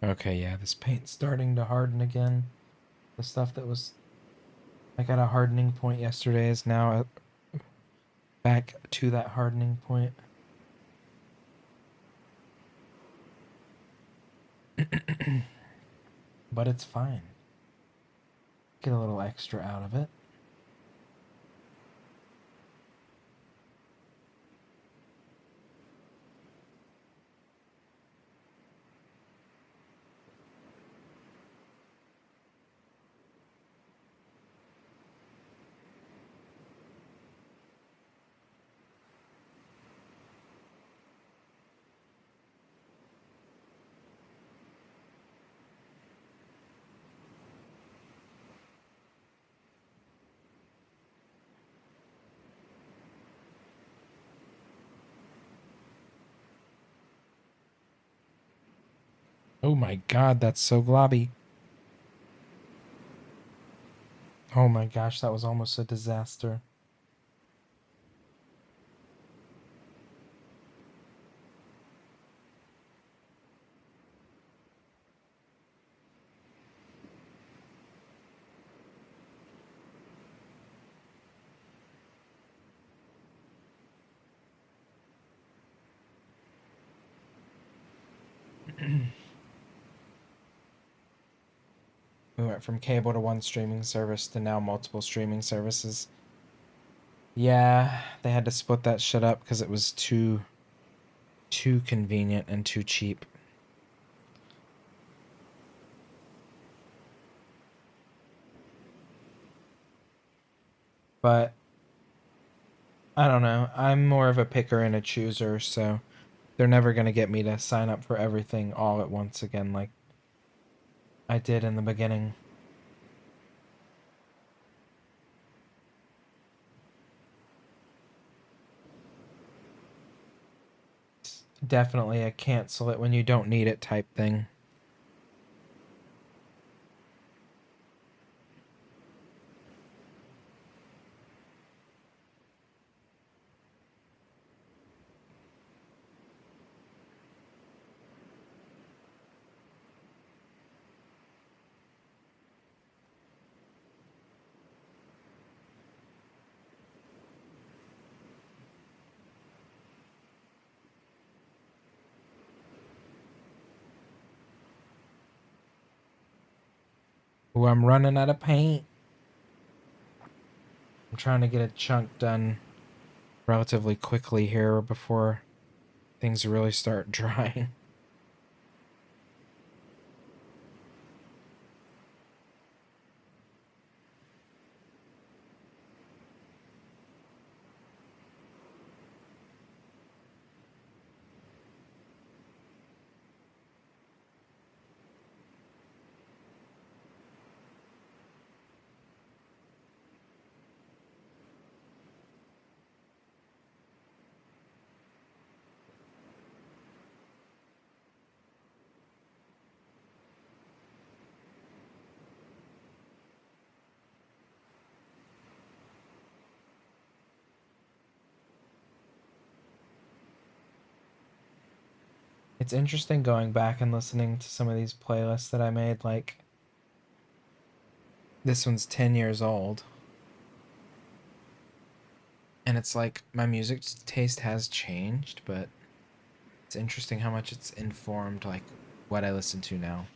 Okay, yeah, this paint's starting to harden again. The stuff that was like at a hardening point yesterday is now back to that hardening point. But it's fine. Get a little extra out of it. Oh my god, that's so globby. Oh my gosh, that was almost a disaster. We went from cable to one streaming service to now multiple streaming services. Yeah, they had to split that shit up because it was too convenient and too cheap. But I don't know. I'm more of a picker and a chooser, so they're never going to get me to sign up for everything all at once again like I did in the beginning. It's definitely a cancel it when you don't need it type thing. Ooh, I'm running out of paint. I'm trying to get a chunk done relatively quickly here before things really start drying. It's interesting going back and listening to some of these playlists that I made. Like, this one's 10 years old. And it's like my music taste has changed, but it's interesting how much it's informed, like, what I listen to now.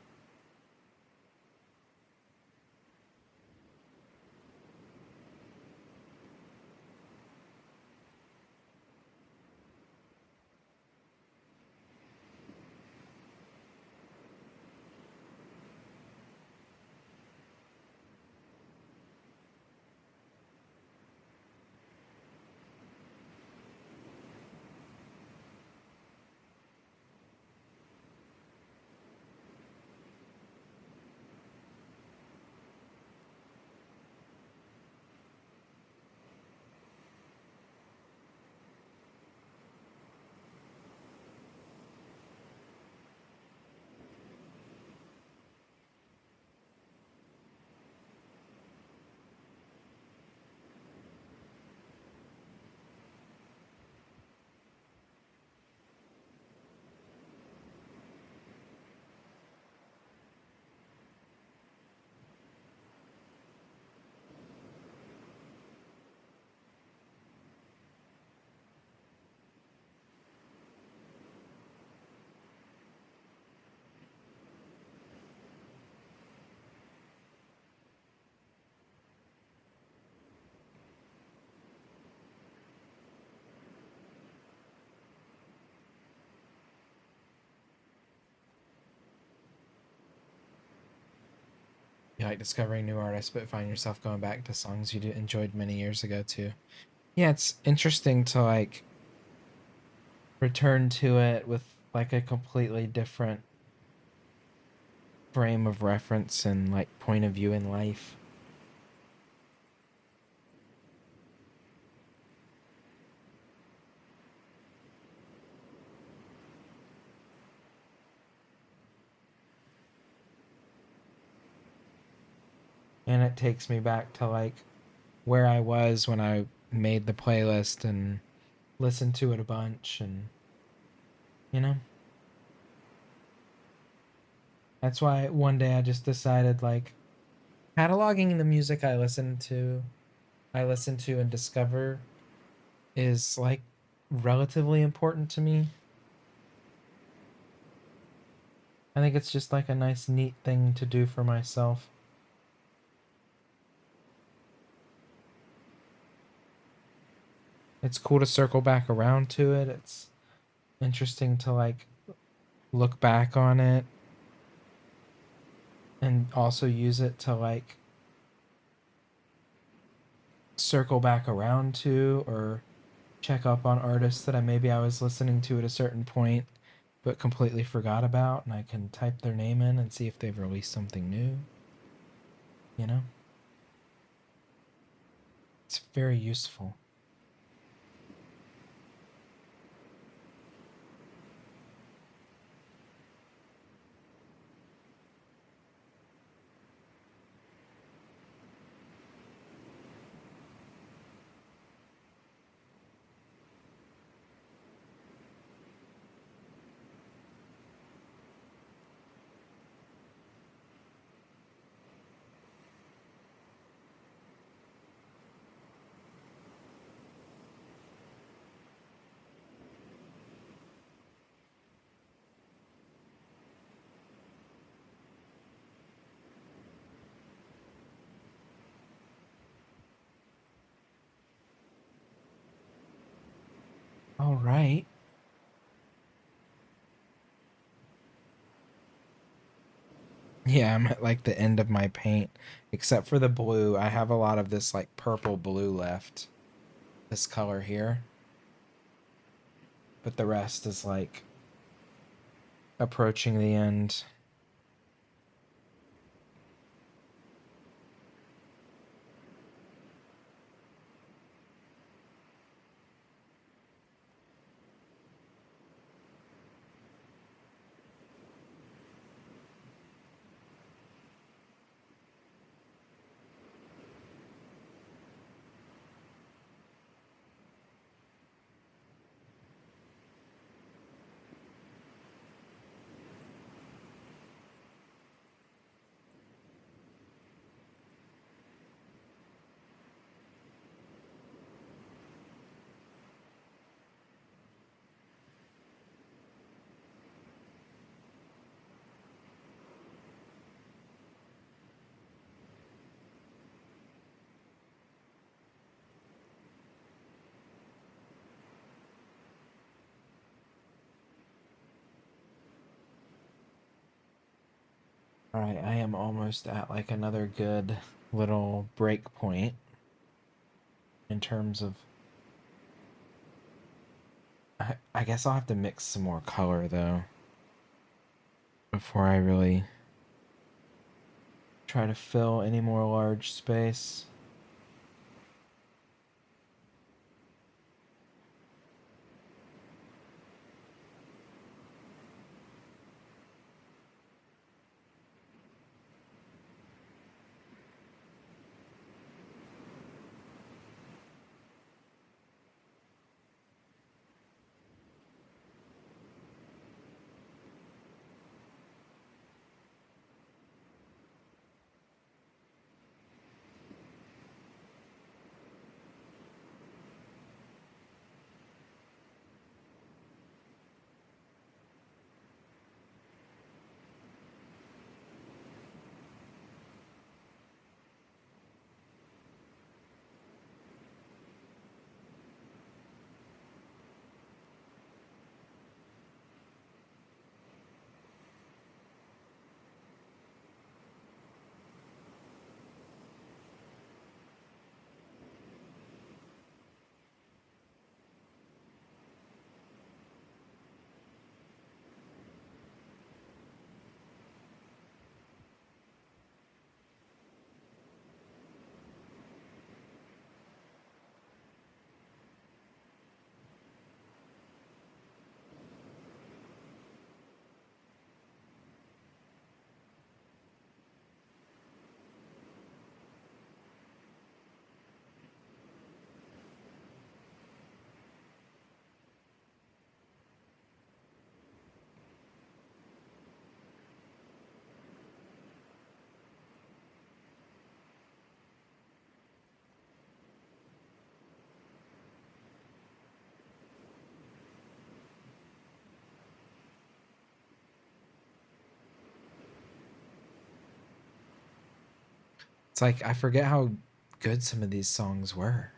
like discovering new artists, but find yourself going back to songs you enjoyed many years ago too. Yeah, it's interesting to like return to it with like a completely different frame of reference and like point of view in life. And it takes me back to like where I was when I made the playlist and listened to it a bunch, and you know, that's why one day I just decided like cataloging the music I listen to and discover is like relatively important to me. I think it's just like a nice neat thing to do for myself. It's cool to circle back around to it. It's interesting to like look back on it and also use it to like circle back around to or check up on artists that I was listening to at a certain point but completely forgot about, and I can type their name in and see if they've released something new, you know? It's very useful. All right. Yeah, I'm at like the end of my paint, except for the blue. I have a lot of this like purple blue left, this color here, but the rest is like approaching the end. All right, I am almost at like another good little break point in terms of. I guess I'll have to mix some more color though before I really try to fill any more large space. It's like I forget how good some of these songs are.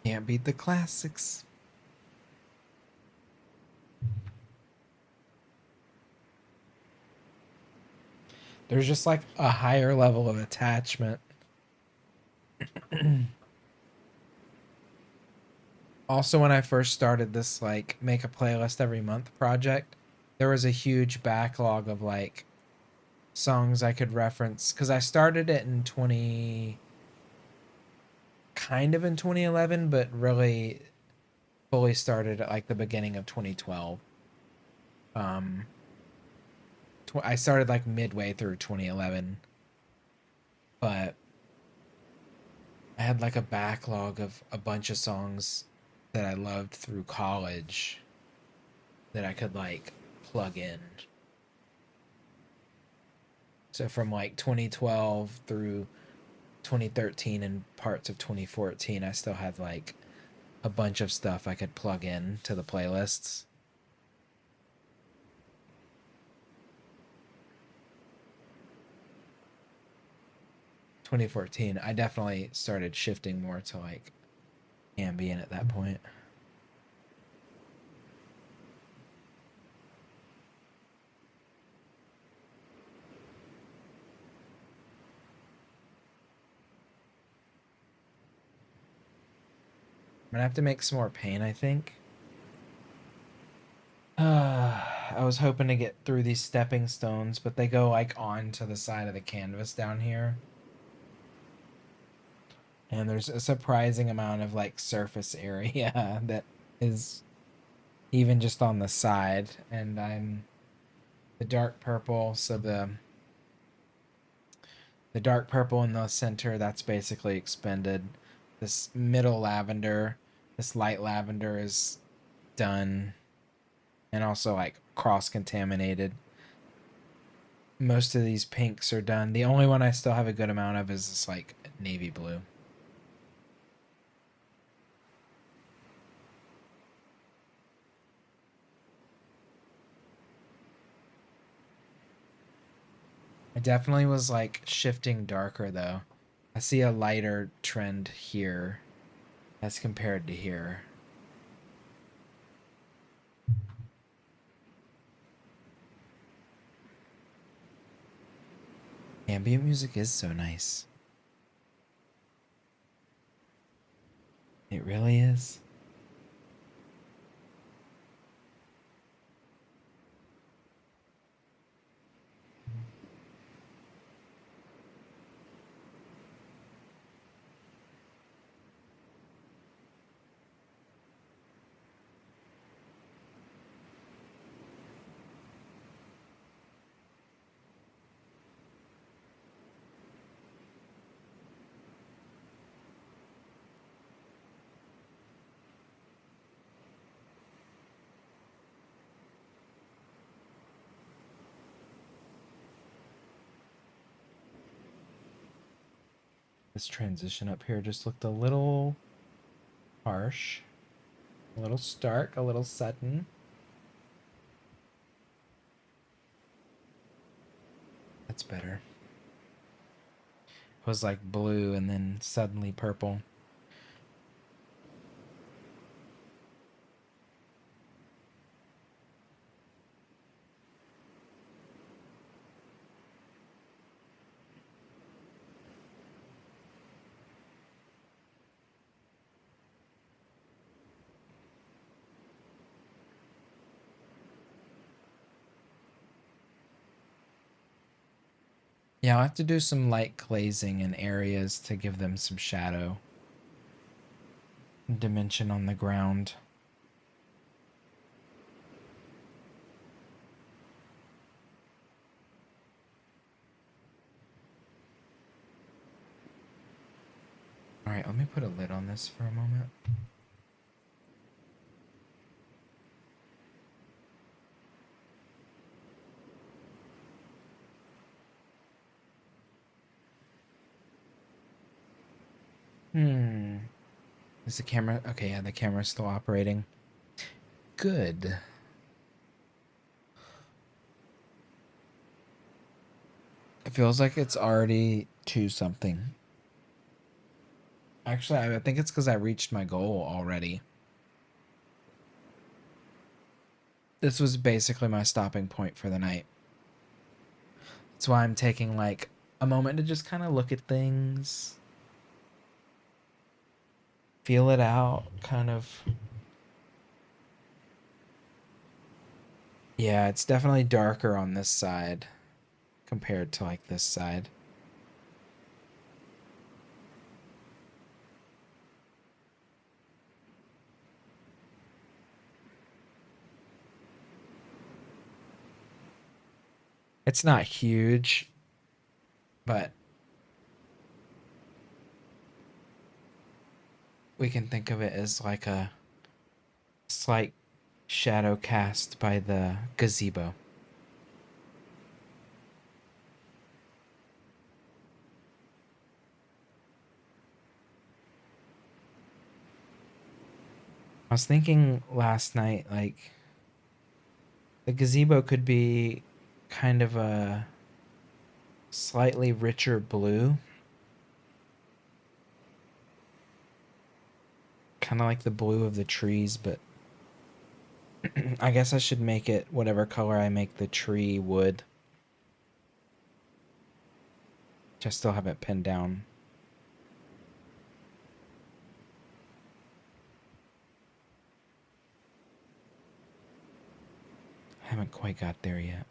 Can't beat the classics. There's just like a higher level of attachment. Also, when I first started this like make a playlist every month project, there was a huge backlog of like songs I could reference because I started it in 2011, but really fully started at like the beginning of 2012. Um, I started like midway through 2011, but I had like a backlog of a bunch of songs that I loved through college that I could like plug in. So from like 2012 through 2013 and parts of 2014, I still had like a bunch of stuff I could plug in to the playlists. 2014, I definitely started shifting more to like ambient at that point. I'm gonna have to make some more paint, I think. I was hoping to get through these stepping stones, but they go like on to the side of the canvas down here. And there's a surprising amount of like surface area that is even just on the side. And I'm the dark purple, so the dark purple in the center, that's basically expended. This middle lavender, this light lavender is done and also like cross contaminated. Most of these pinks are done. The only one I still have a good amount of is this like navy blue. I definitely was like shifting darker though. I see a lighter trend here as compared to here. Ambient music is so nice. It really is. This transition up here just looked a little harsh. A little stark, a little sudden. That's better. It was like blue and then suddenly purple. Yeah, I'll have to do some light glazing in areas to give them some shadow dimension on the ground. All right, let me put a lid on this for a moment. Is the camera... Okay, yeah, the camera's still operating. Good. It feels like it's already 2 something. Actually, I think it's because I reached my goal already. This was basically my stopping point for the night. That's why I'm taking like a moment to just kind of look at things, feel it out, kind of. Yeah, it's definitely darker on this side compared to like this side. It's not huge, but we can think of it as like a slight shadow cast by the gazebo. I was thinking last night, like, the gazebo could be kind of a slightly richer blue. Kind of like the blue of the trees, but I guess I should make it whatever color I make the tree wood. Which I still haven't pinned down. I haven't quite got there yet.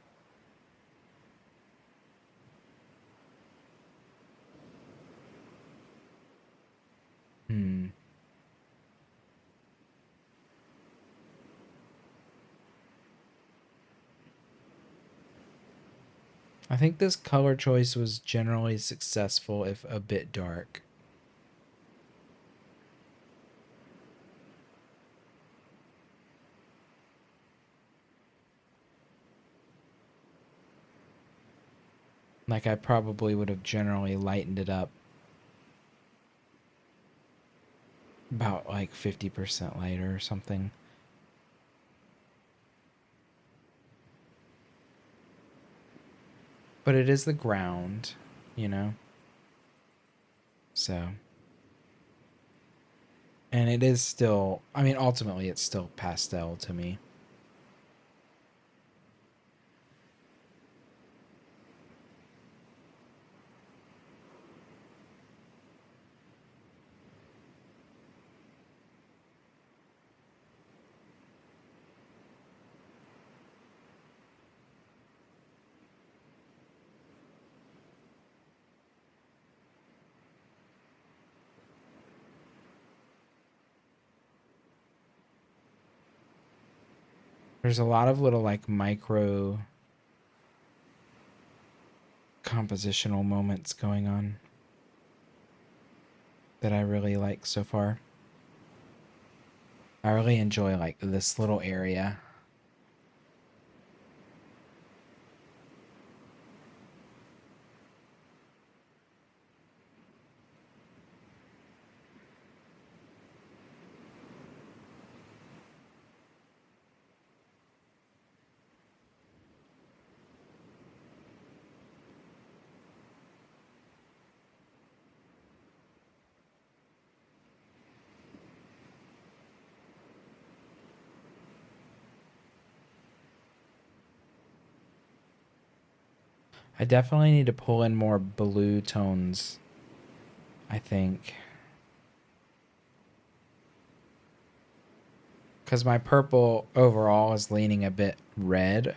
I think this color choice was generally successful, if a bit dark. Like, I probably would have generally lightened it up about like 50% lighter or something. But it is the ground, you know? So. And it is still, I mean, ultimately it's still pastel to me. There's a lot of little like micro compositional moments going on that I really like so far. I really enjoy like this little area. I definitely need to pull in more blue tones, I think. Because my purple overall is leaning a bit red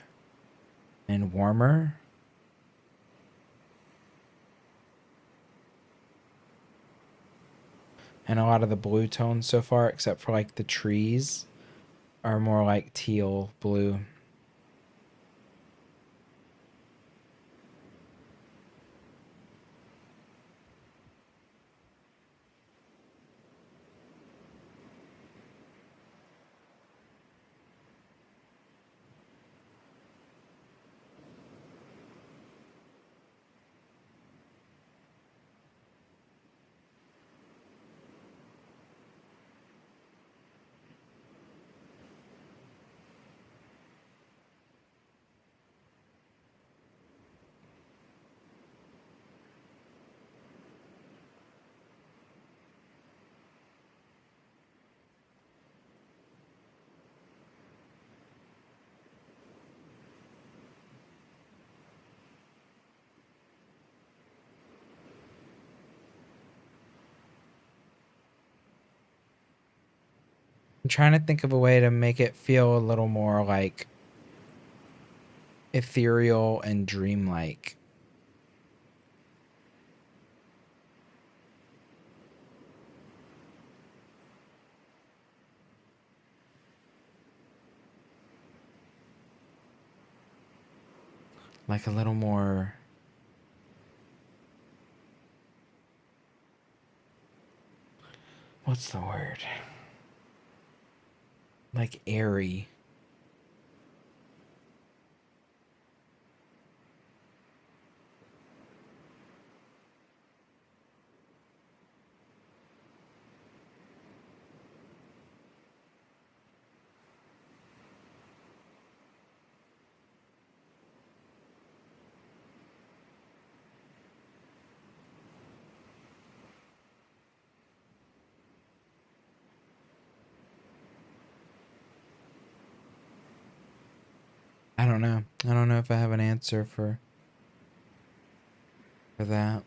and warmer. And a lot of the blue tones so far, except for like the trees, are more like teal blue. I'm trying to think of a way to make it feel a little more like ethereal and dreamlike. Like a little more. What's the word? Like airy. I don't know. I don't know if I have an answer for that.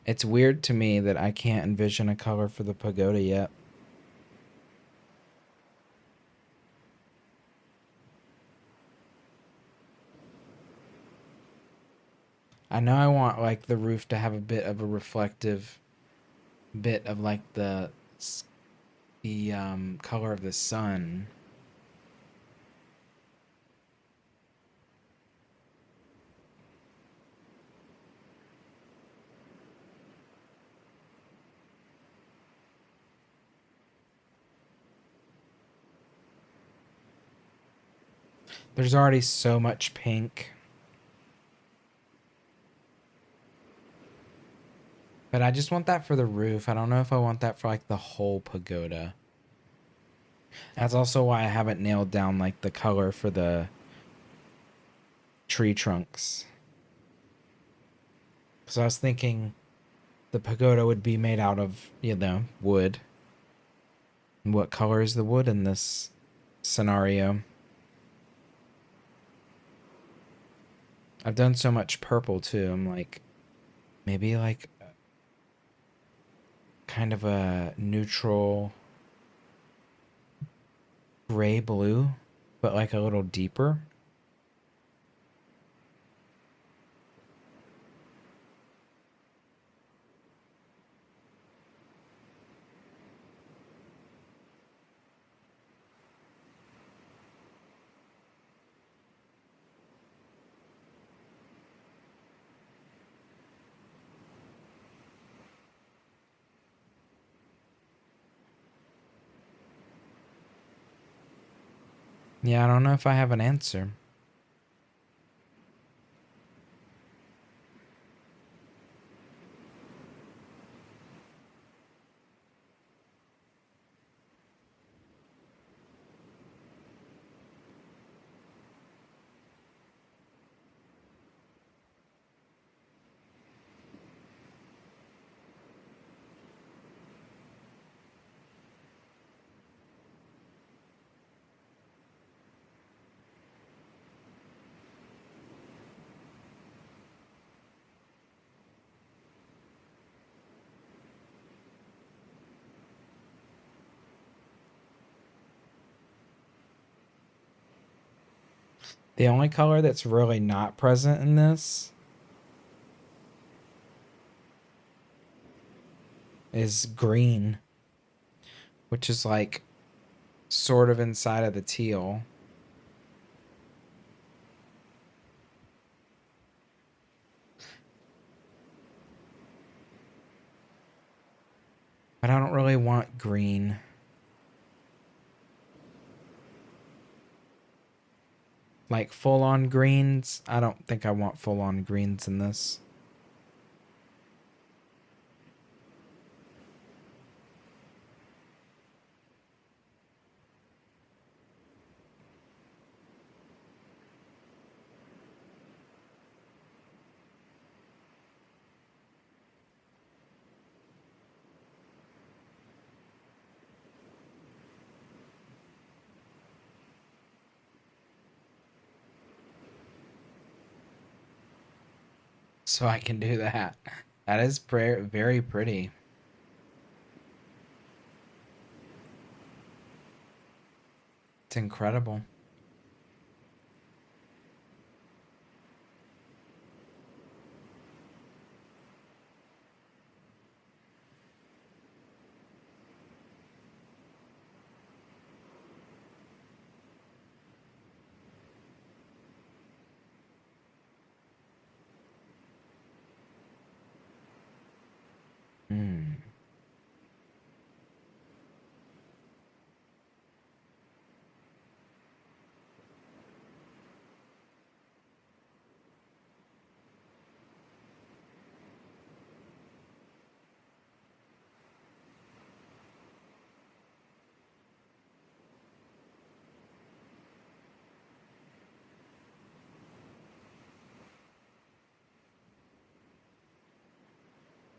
It's weird to me that I can't envision a color for the pagoda yet. I know I want like the roof to have a bit of a reflective bit of like the color of the sun. There's already so much pink. But I just want that for the roof. I don't know if I want that for like the whole pagoda. That's also why I haven't nailed down like the color for the tree trunks. So I was thinking the pagoda would be made out of, wood. And what color is the wood in this scenario? I've done so much purple too. I'm like, maybe like kind of a neutral gray blue, but like a little deeper. Yeah, I don't know if I have an answer. The only color that's really not present in this is green, which is like sort of inside of the teal. But I don't really want green. Like full on greens. I don't think I want full on greens in this. So I can do that. That is very pretty. It's incredible. Hmm.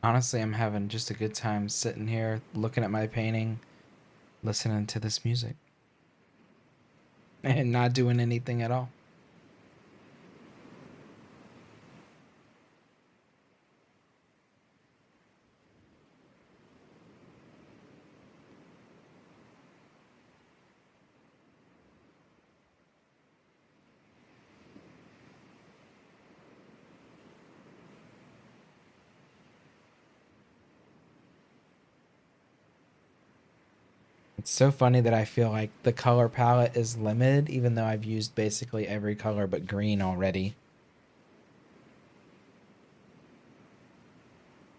Honestly, I'm having just a good time sitting here looking at my painting, listening to this music, and not doing anything at all. It's so funny that I feel like the color palette is limited, even though I've used basically every color but green already.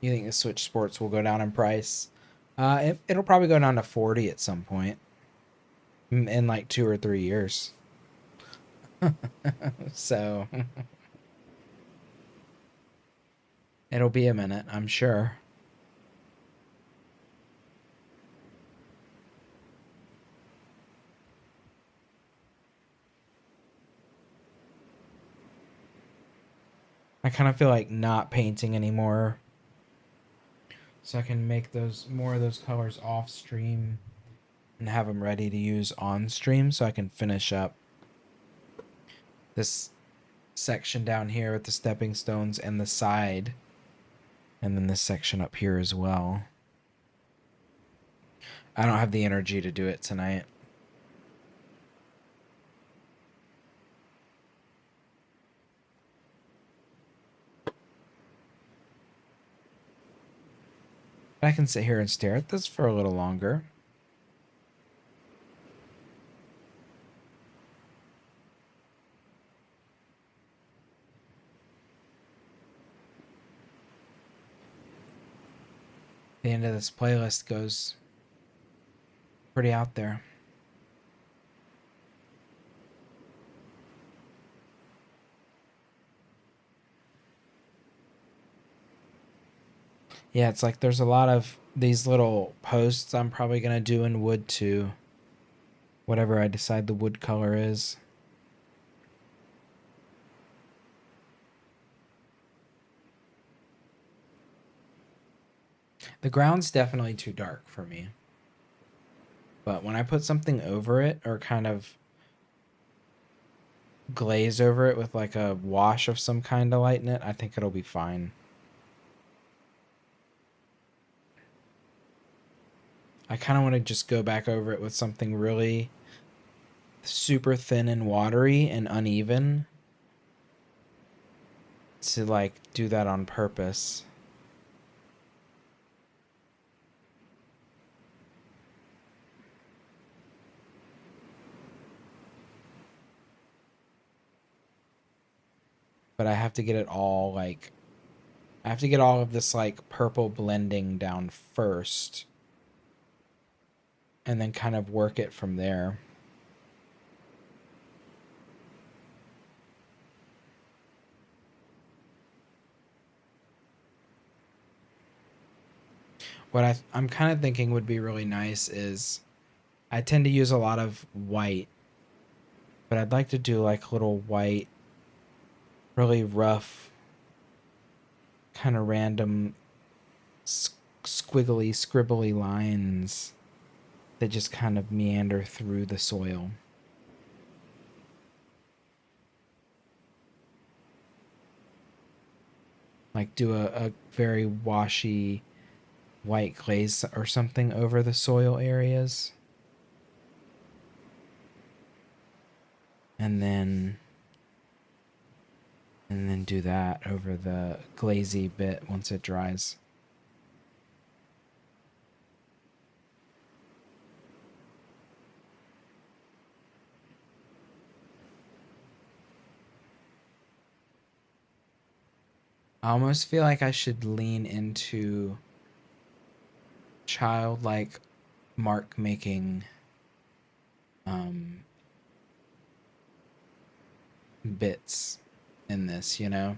You think the Switch Sports will go down in price? It'll probably go down to 40 at some point in like 2 or 3 years. So it'll be a minute, I'm sure. I kind of feel like not painting anymore, so I can make those more of those colors off stream and have them ready to use on stream, so I can finish up this section down here with the stepping stones and the side, and then this section up here as well. I don't have the energy to do it tonight. I can sit here and stare at this for a little longer. The end of this playlist goes pretty out there. Yeah, it's like there's a lot of these little posts I'm probably going to do in wood too. Whatever I decide the wood color is. The ground's definitely too dark for me. But when I put something over it or kind of glaze over it with like a wash of some kind to lighten it, I think it'll be fine. I kind of want to just go back over it with something really super thin and watery and uneven to like do that on purpose. But I have to get it all like I have to get all of this like purple blending down first and then kind of work it from there. What I'm kind of thinking would be really nice is I tend to use a lot of white, but I'd like to do like little white, really rough, kind of random squiggly, scribbly lines that just kind of meander through the soil. Like do a very washy white glaze or something over the soil areas. And then do that over the glazy bit once it dries. I almost feel like I should lean into childlike mark making um, bits in this, you know?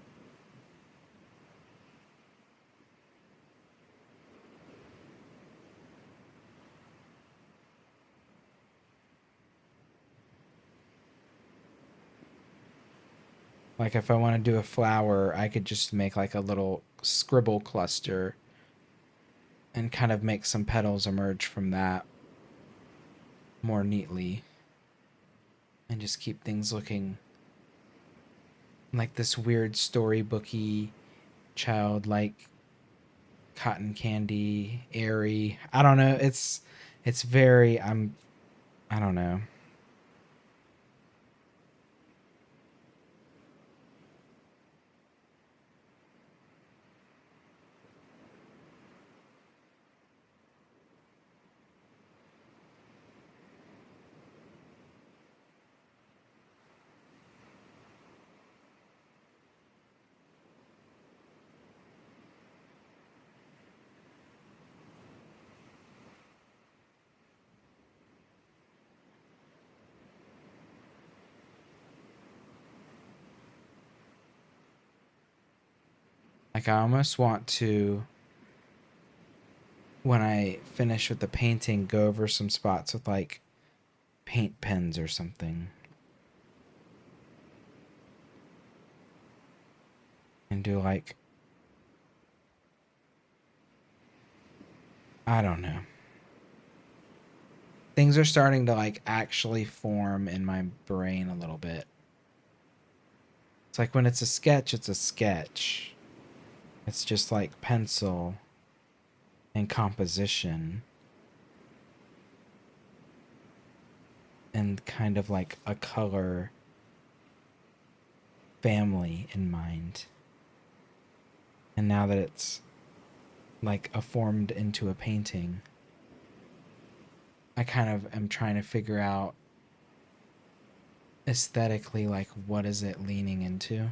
Like if I want to do a flower, I could just make like a little scribble cluster and kind of make some petals emerge from that more neatly and just keep things looking like this weird storybooky childlike cotton candy airy. I don't know. It's very I don't know. Like I almost want to when I finish with the painting go over some spots with like paint pens or something and do like I don't know. Things are starting to like actually form in my brain a little bit. It's like when it's a sketch, it's a sketch. It's just like pencil and composition and kind of like a color family in mind. And now that it's like a formed into a painting, I kind of am trying to figure out aesthetically like what is it leaning into.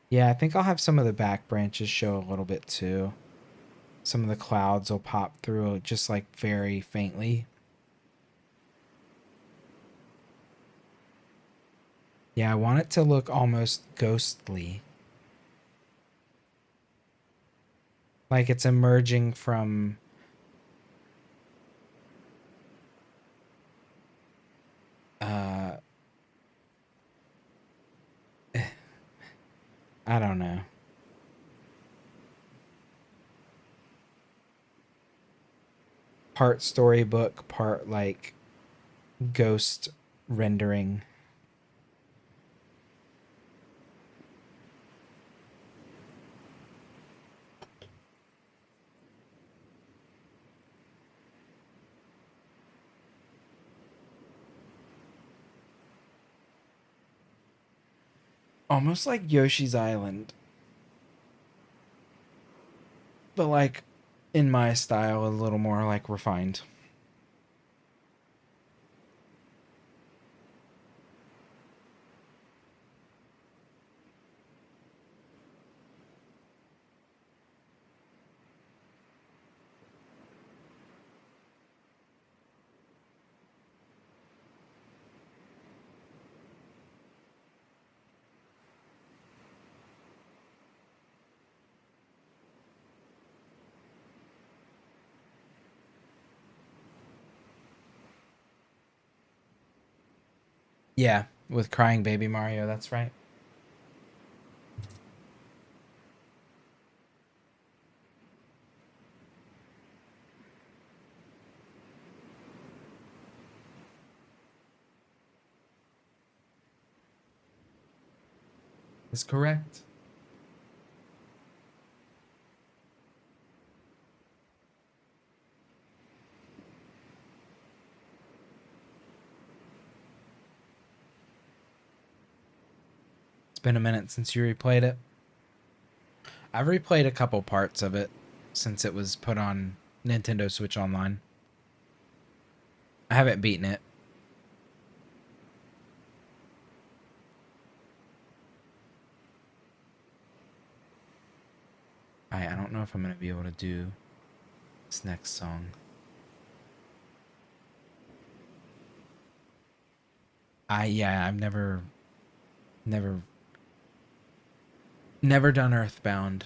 Yeah, I think I'll have some of the back branches show a little bit too. Some of the clouds will pop through just like very faintly. Yeah, I want it to look almost ghostly. Like it's emerging from I don't know. Part storybook, part like ghost rendering. Almost like Yoshi's Island, but like in my style, a little more like refined. Yeah, with crying baby Mario, that's right. Is correct. It's been a minute since you replayed it. I've replayed a couple parts of it since it was put on Nintendo Switch Online. I haven't beaten it. I don't know if I'm going to be able to do this next song. I've never done Earthbound.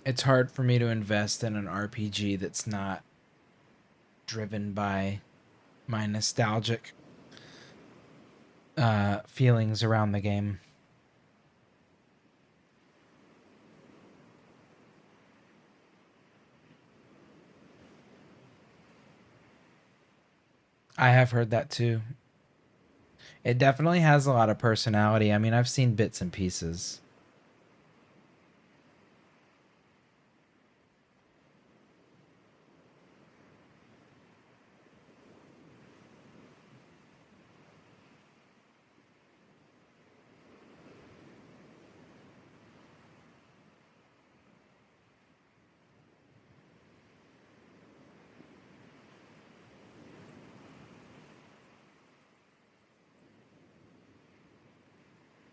It's hard for me to invest in an RPG that's not driven by my nostalgic feelings around the game. I have heard that too. It definitely has a lot of personality. I mean, I've seen bits and pieces.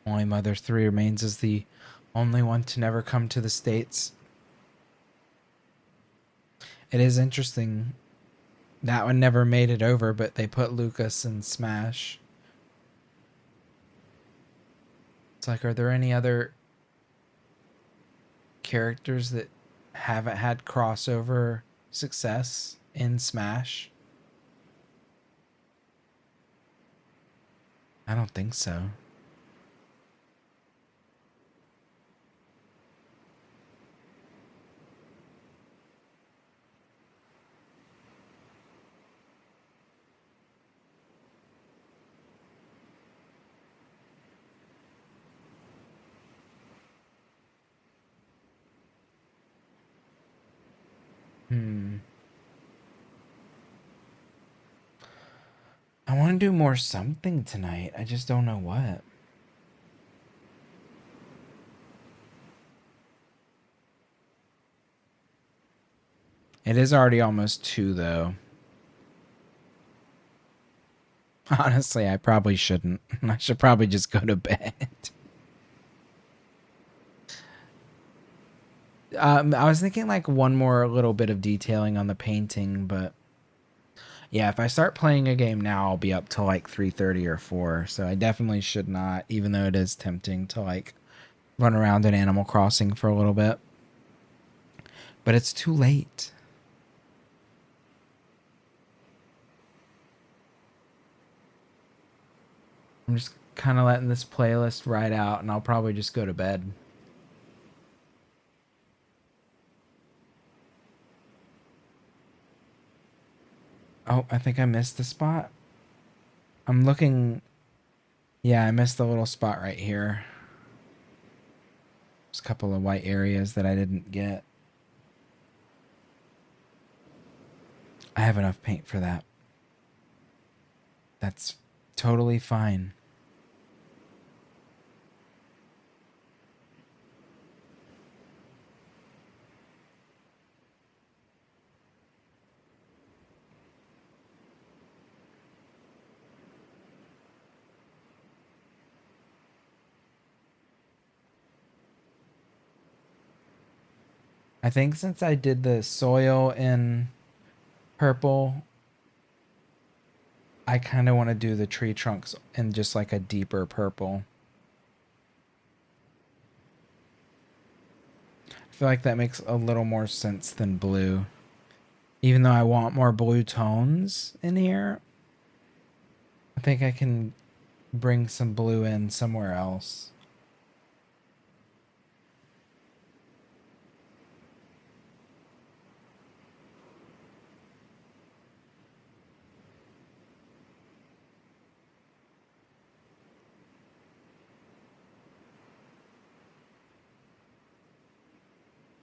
Only Mother 3 remains as the only one to never come to the States. It is interesting. That one never made it over, but they put Lucas in Smash. It's like, are there any other characters that haven't had crossover success in Smash? I don't think so. Hmm. I want to do more something tonight. I just don't know what. It is already almost 2, though. Honestly, I probably shouldn't. I should probably just go to bed. I was thinking like one more little bit of detailing on the painting, but Yeah, if I start playing a game now, I'll be up till like 3:30 or 4. So I definitely should not, even though it is tempting to like run around in Animal Crossing for a little bit. But it's too late. I'm just kind of letting this playlist ride out, and I'll probably just go to bed. Oh, I think I missed the spot. I'm looking. Yeah, I missed the little spot right here. There's a couple of white areas that I didn't get. I have enough paint for that. That's totally fine. I think since I did the soil in purple, I kind of want to do the tree trunks in just like a deeper purple. I feel like that makes a little more sense than blue. Even though I want more blue tones in here, I think I can bring some blue in somewhere else.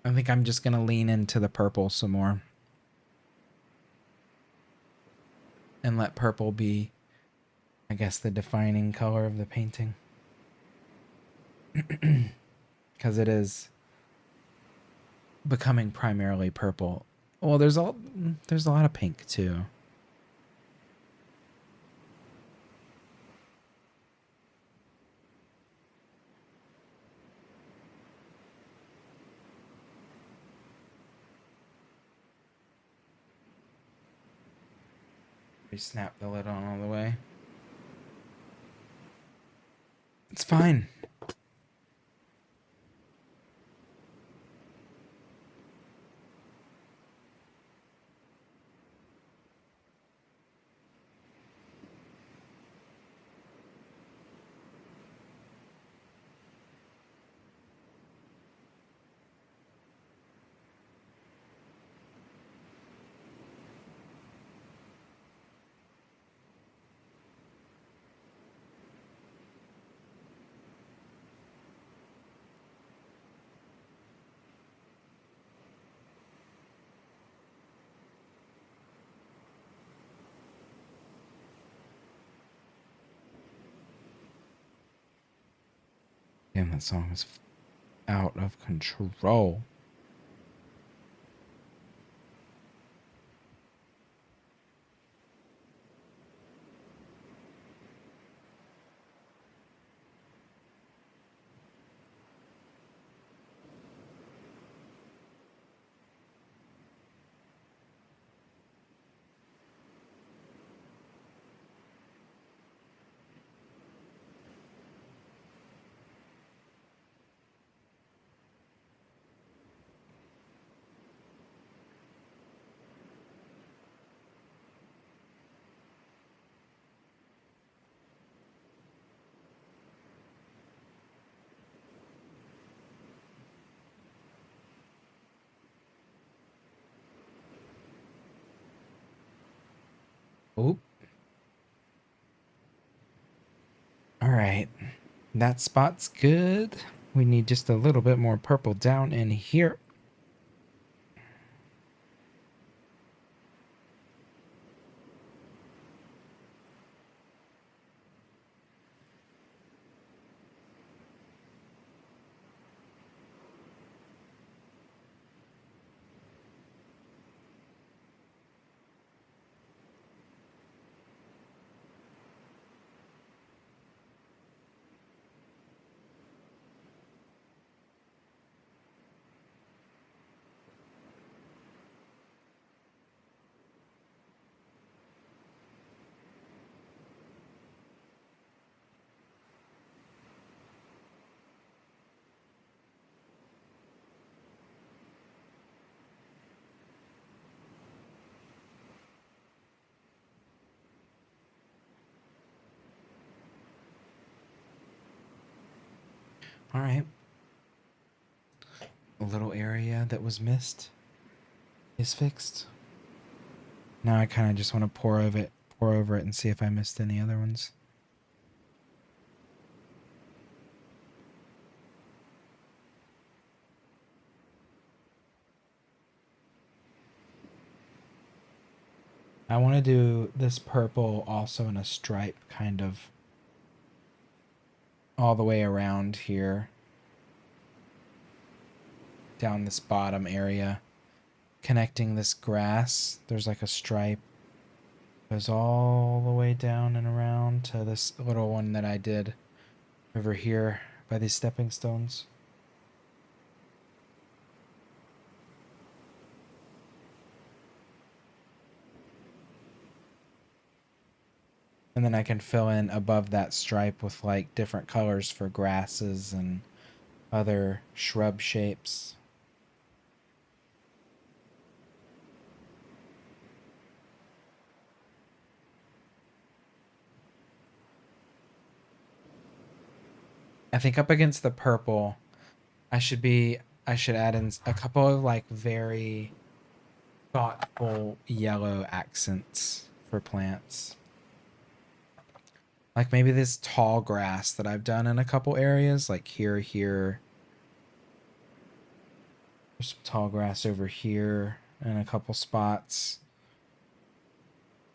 I think I'm just going to lean into the purple some more. And let purple be, I guess, the defining color of the painting. Because it is becoming primarily purple. Well, there's a lot of pink too. We snap the lid on all the way. It's fine. Damn, that song is out of control. Oop. All right. That spot's good. We need just a little bit more purple down in here. All right. A little area that was missed is fixed. Now I kind of just want to pour over it and see if I missed any other ones. I want to do this purple also in a stripe kind of all the way around here. Down this bottom area. Connecting this grass. There's like a stripe. Goes all the way down and around to this little one that I did over here by these stepping stones. And then I can fill in above that stripe with like different colors for grasses and other shrub shapes. I think up against the purple, I should add in a couple of like very thoughtful yellow accents for plants. Like maybe this tall grass that I've done in a couple areas, like here. There's some tall grass over here in a couple spots.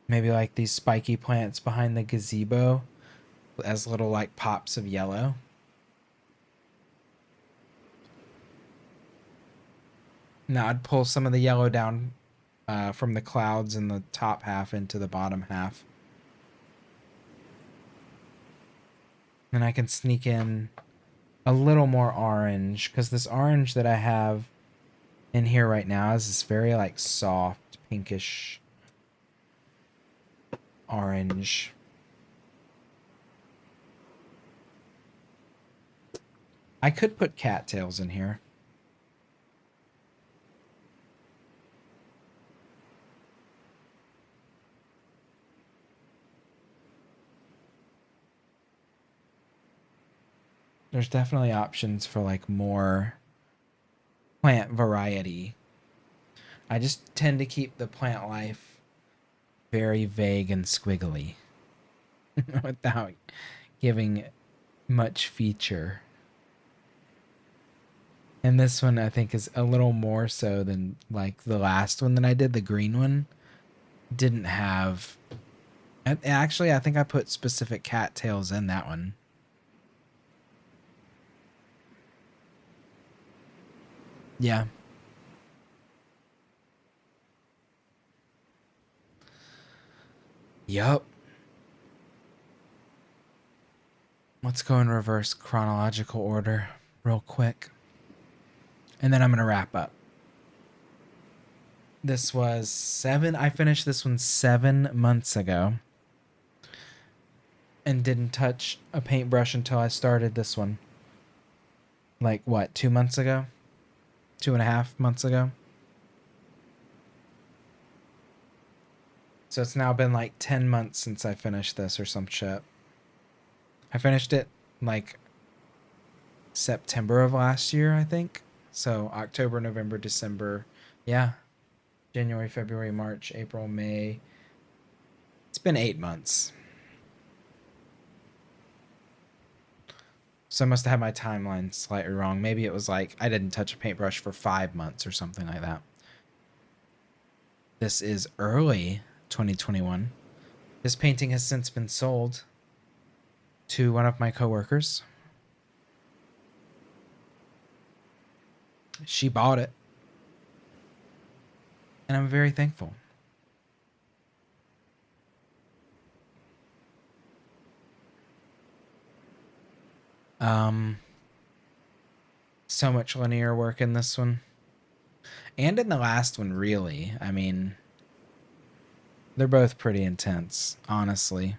Maybe like these spiky plants behind the gazebo as little like pops of yellow. Now I'd pull some of the yellow down from the clouds in the top half into the bottom half. Then I can sneak in a little more orange because this orange that I have in here right now is this very like soft pinkish orange. I could put cattails in here. There's definitely options for like more plant variety. I just tend to keep the plant life very vague and squiggly without giving much feature. And this one I think is a little more so than like the last one that I did, the green one. Didn't have... Actually, I think I put specific cattails in that one. Yeah. Yup. Let's go in reverse chronological order real quick. And then I'm going to wrap up. This was I finished this one 7 months ago. And didn't touch a paintbrush until I started this one. Like, what, 2 months ago? 2.5 months ago? So it's now been like 10 months since I finished this or some shit. I finished it like September of last year, I think. So October, November, December. Yeah. January, February, March, April, May. It's been 8 months. So I must have had my timeline slightly wrong. Maybe it was like I didn't touch a paintbrush for 5 months or something like that. This is early 2021. This painting has since been sold to one of my coworkers. She bought it. And I'm very thankful. So much linear work in this one. And in the last one, really. I mean, they're both pretty intense, honestly.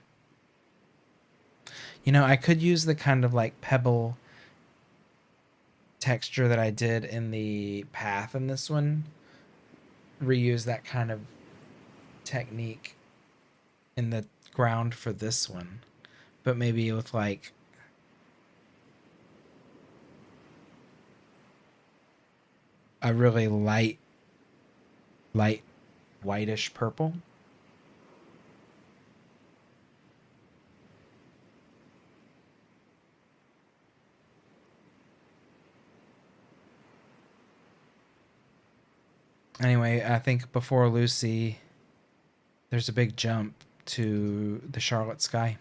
You know, I could use the kind of like pebble texture that I did in the path in this one. Reuse that kind of technique in the ground for this one. But maybe with like a really light whitish purple. Anyway, I think before Lucy, there's a big jump to the Charlotte Sky.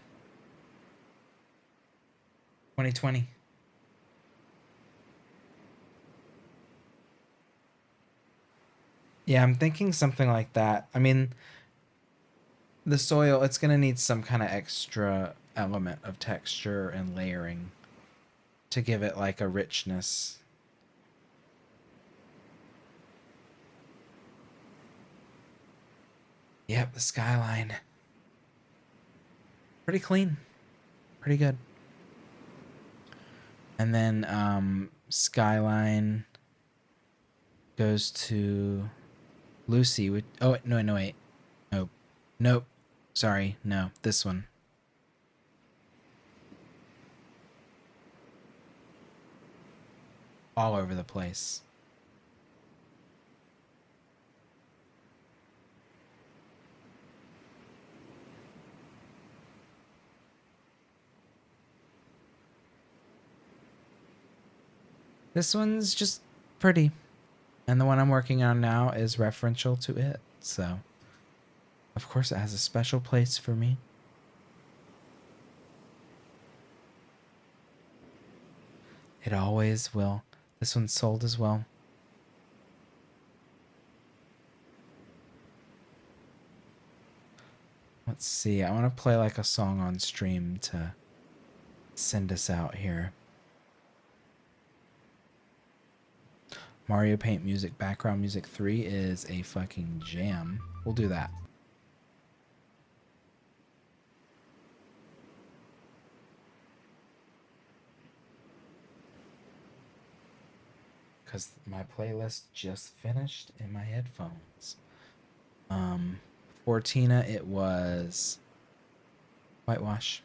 2020. Yeah, I'm thinking something like that. I mean, the soil, it's going to need some kind of extra element of texture and layering to give it like a richness. Yep, the skyline. Pretty clean. Pretty good. And then skyline goes to Lucy. Oh, wait, no, wait. Nope. Nope. Sorry. No, this one. All over the place. This one's just pretty. And the one I'm working on now is referential to it. So, of course, it has a special place for me. It always will. This one's sold as well. Let's see. I want to play like a song on stream to send us out here. Mario Paint Music Background Music 3 is a fucking jam. We'll do that. Because my playlist just finished in my headphones. For Tina, it was Whitewash.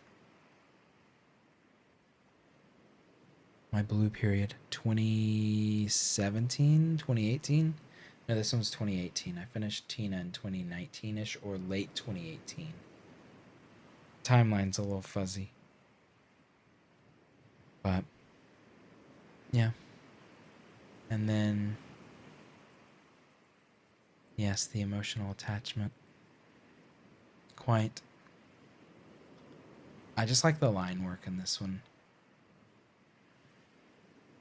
My blue period, 2017, 2018. No, this one's 2018. I finished Tina in 2019-ish or late 2018. Timeline's a little fuzzy. But, yeah. And then, yes, the emotional attachment. Quite. I just like the line work in this one.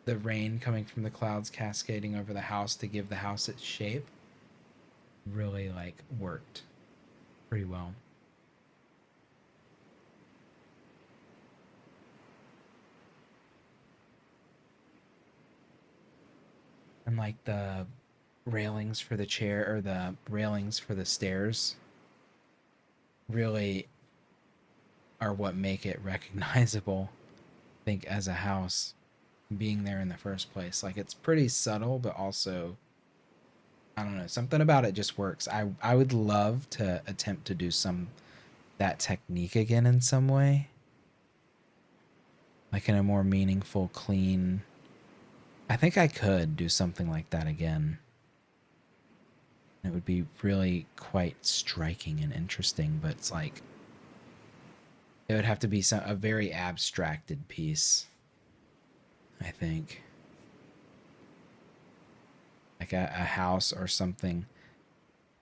The rain coming from the clouds cascading over the house to give the house its shape really like worked pretty well. And like the railings for the chair or the railings for the stairs really are what make it recognizable, I think, as a house being there in the first place. Like it's pretty subtle, but also I don't know, something about it just works. I would love to attempt to do that technique again in some way. Like in a more meaningful, clean. I think I could do something like that again. It would be really quite striking and interesting, but it's like it would have to be a very abstracted piece, I think. Like a house or something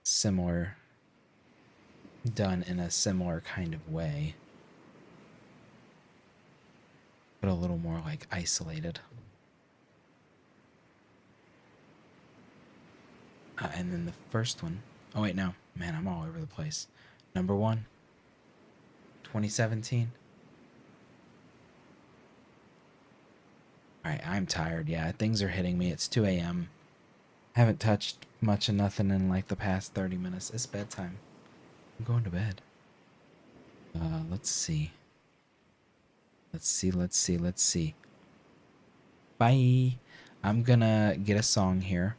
similar done in a similar kind of way, but a little more like isolated. And then the first one, oh wait, no, man, I'm all over the place. Number 1, 2017. All right, I'm tired. Yeah, things are hitting me. It's 2 a.m. I haven't touched much of nothing in like the past 30 minutes. It's bedtime. I'm going to bed. Let's see. Let's see. Bye. I'm gonna get a song here.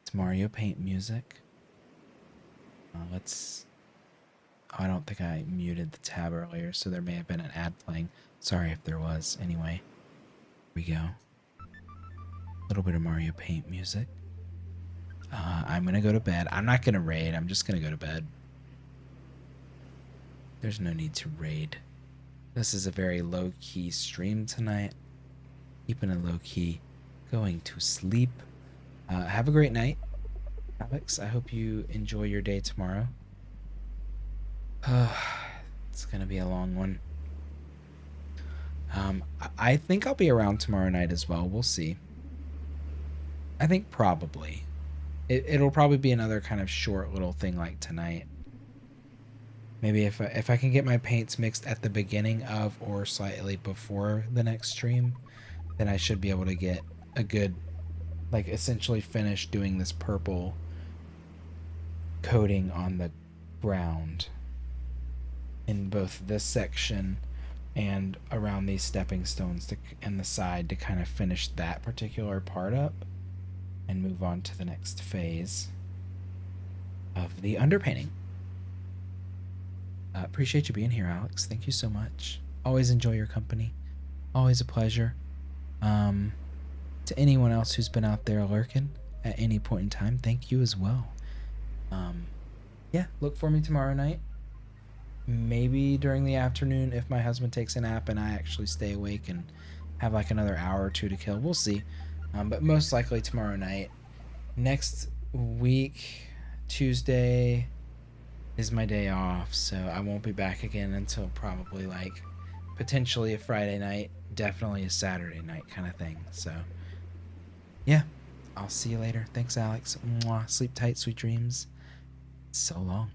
It's Mario Paint music. Let's... Oh, I don't think I muted the tab earlier, so there may have been an ad playing. Sorry if there was. Anyway, here we go. little bit of Mario Paint music. I'm gonna go to bed. I'm not gonna raid. I'm just gonna go to bed. There's no need to raid. This is a very low-key stream tonight. Keeping it low-key. Going to sleep. Have a great night, Alex. I hope you enjoy your day tomorrow. It's gonna be a long one. I think I'll be around tomorrow night as well. We'll see. I think probably. It'll probably be another kind of short little thing like tonight. Maybe if I can get my paints mixed at the beginning of or slightly before the next stream, then I should be able to get a good, like, essentially finish doing this purple coating on the ground in both this section and around these stepping stones and the side to kind of finish that particular part up and move on to the next phase of the underpainting. Appreciate you being here, Alex. Thank you so much. Always enjoy your company. Always a pleasure. To anyone else who's been out there lurking at any point in time, thank you as well. Yeah, look for me tomorrow night. Maybe during the afternoon if my husband takes a nap and I actually stay awake and have like another hour or two to kill. We'll see. But most likely tomorrow night. Next week, Tuesday is my day off, so I won't be back again until probably like potentially a Friday night, definitely a Saturday night kind of thing. So yeah, I'll see you later. Thanks, Alex. Mwah. Sleep tight, sweet dreams. So long.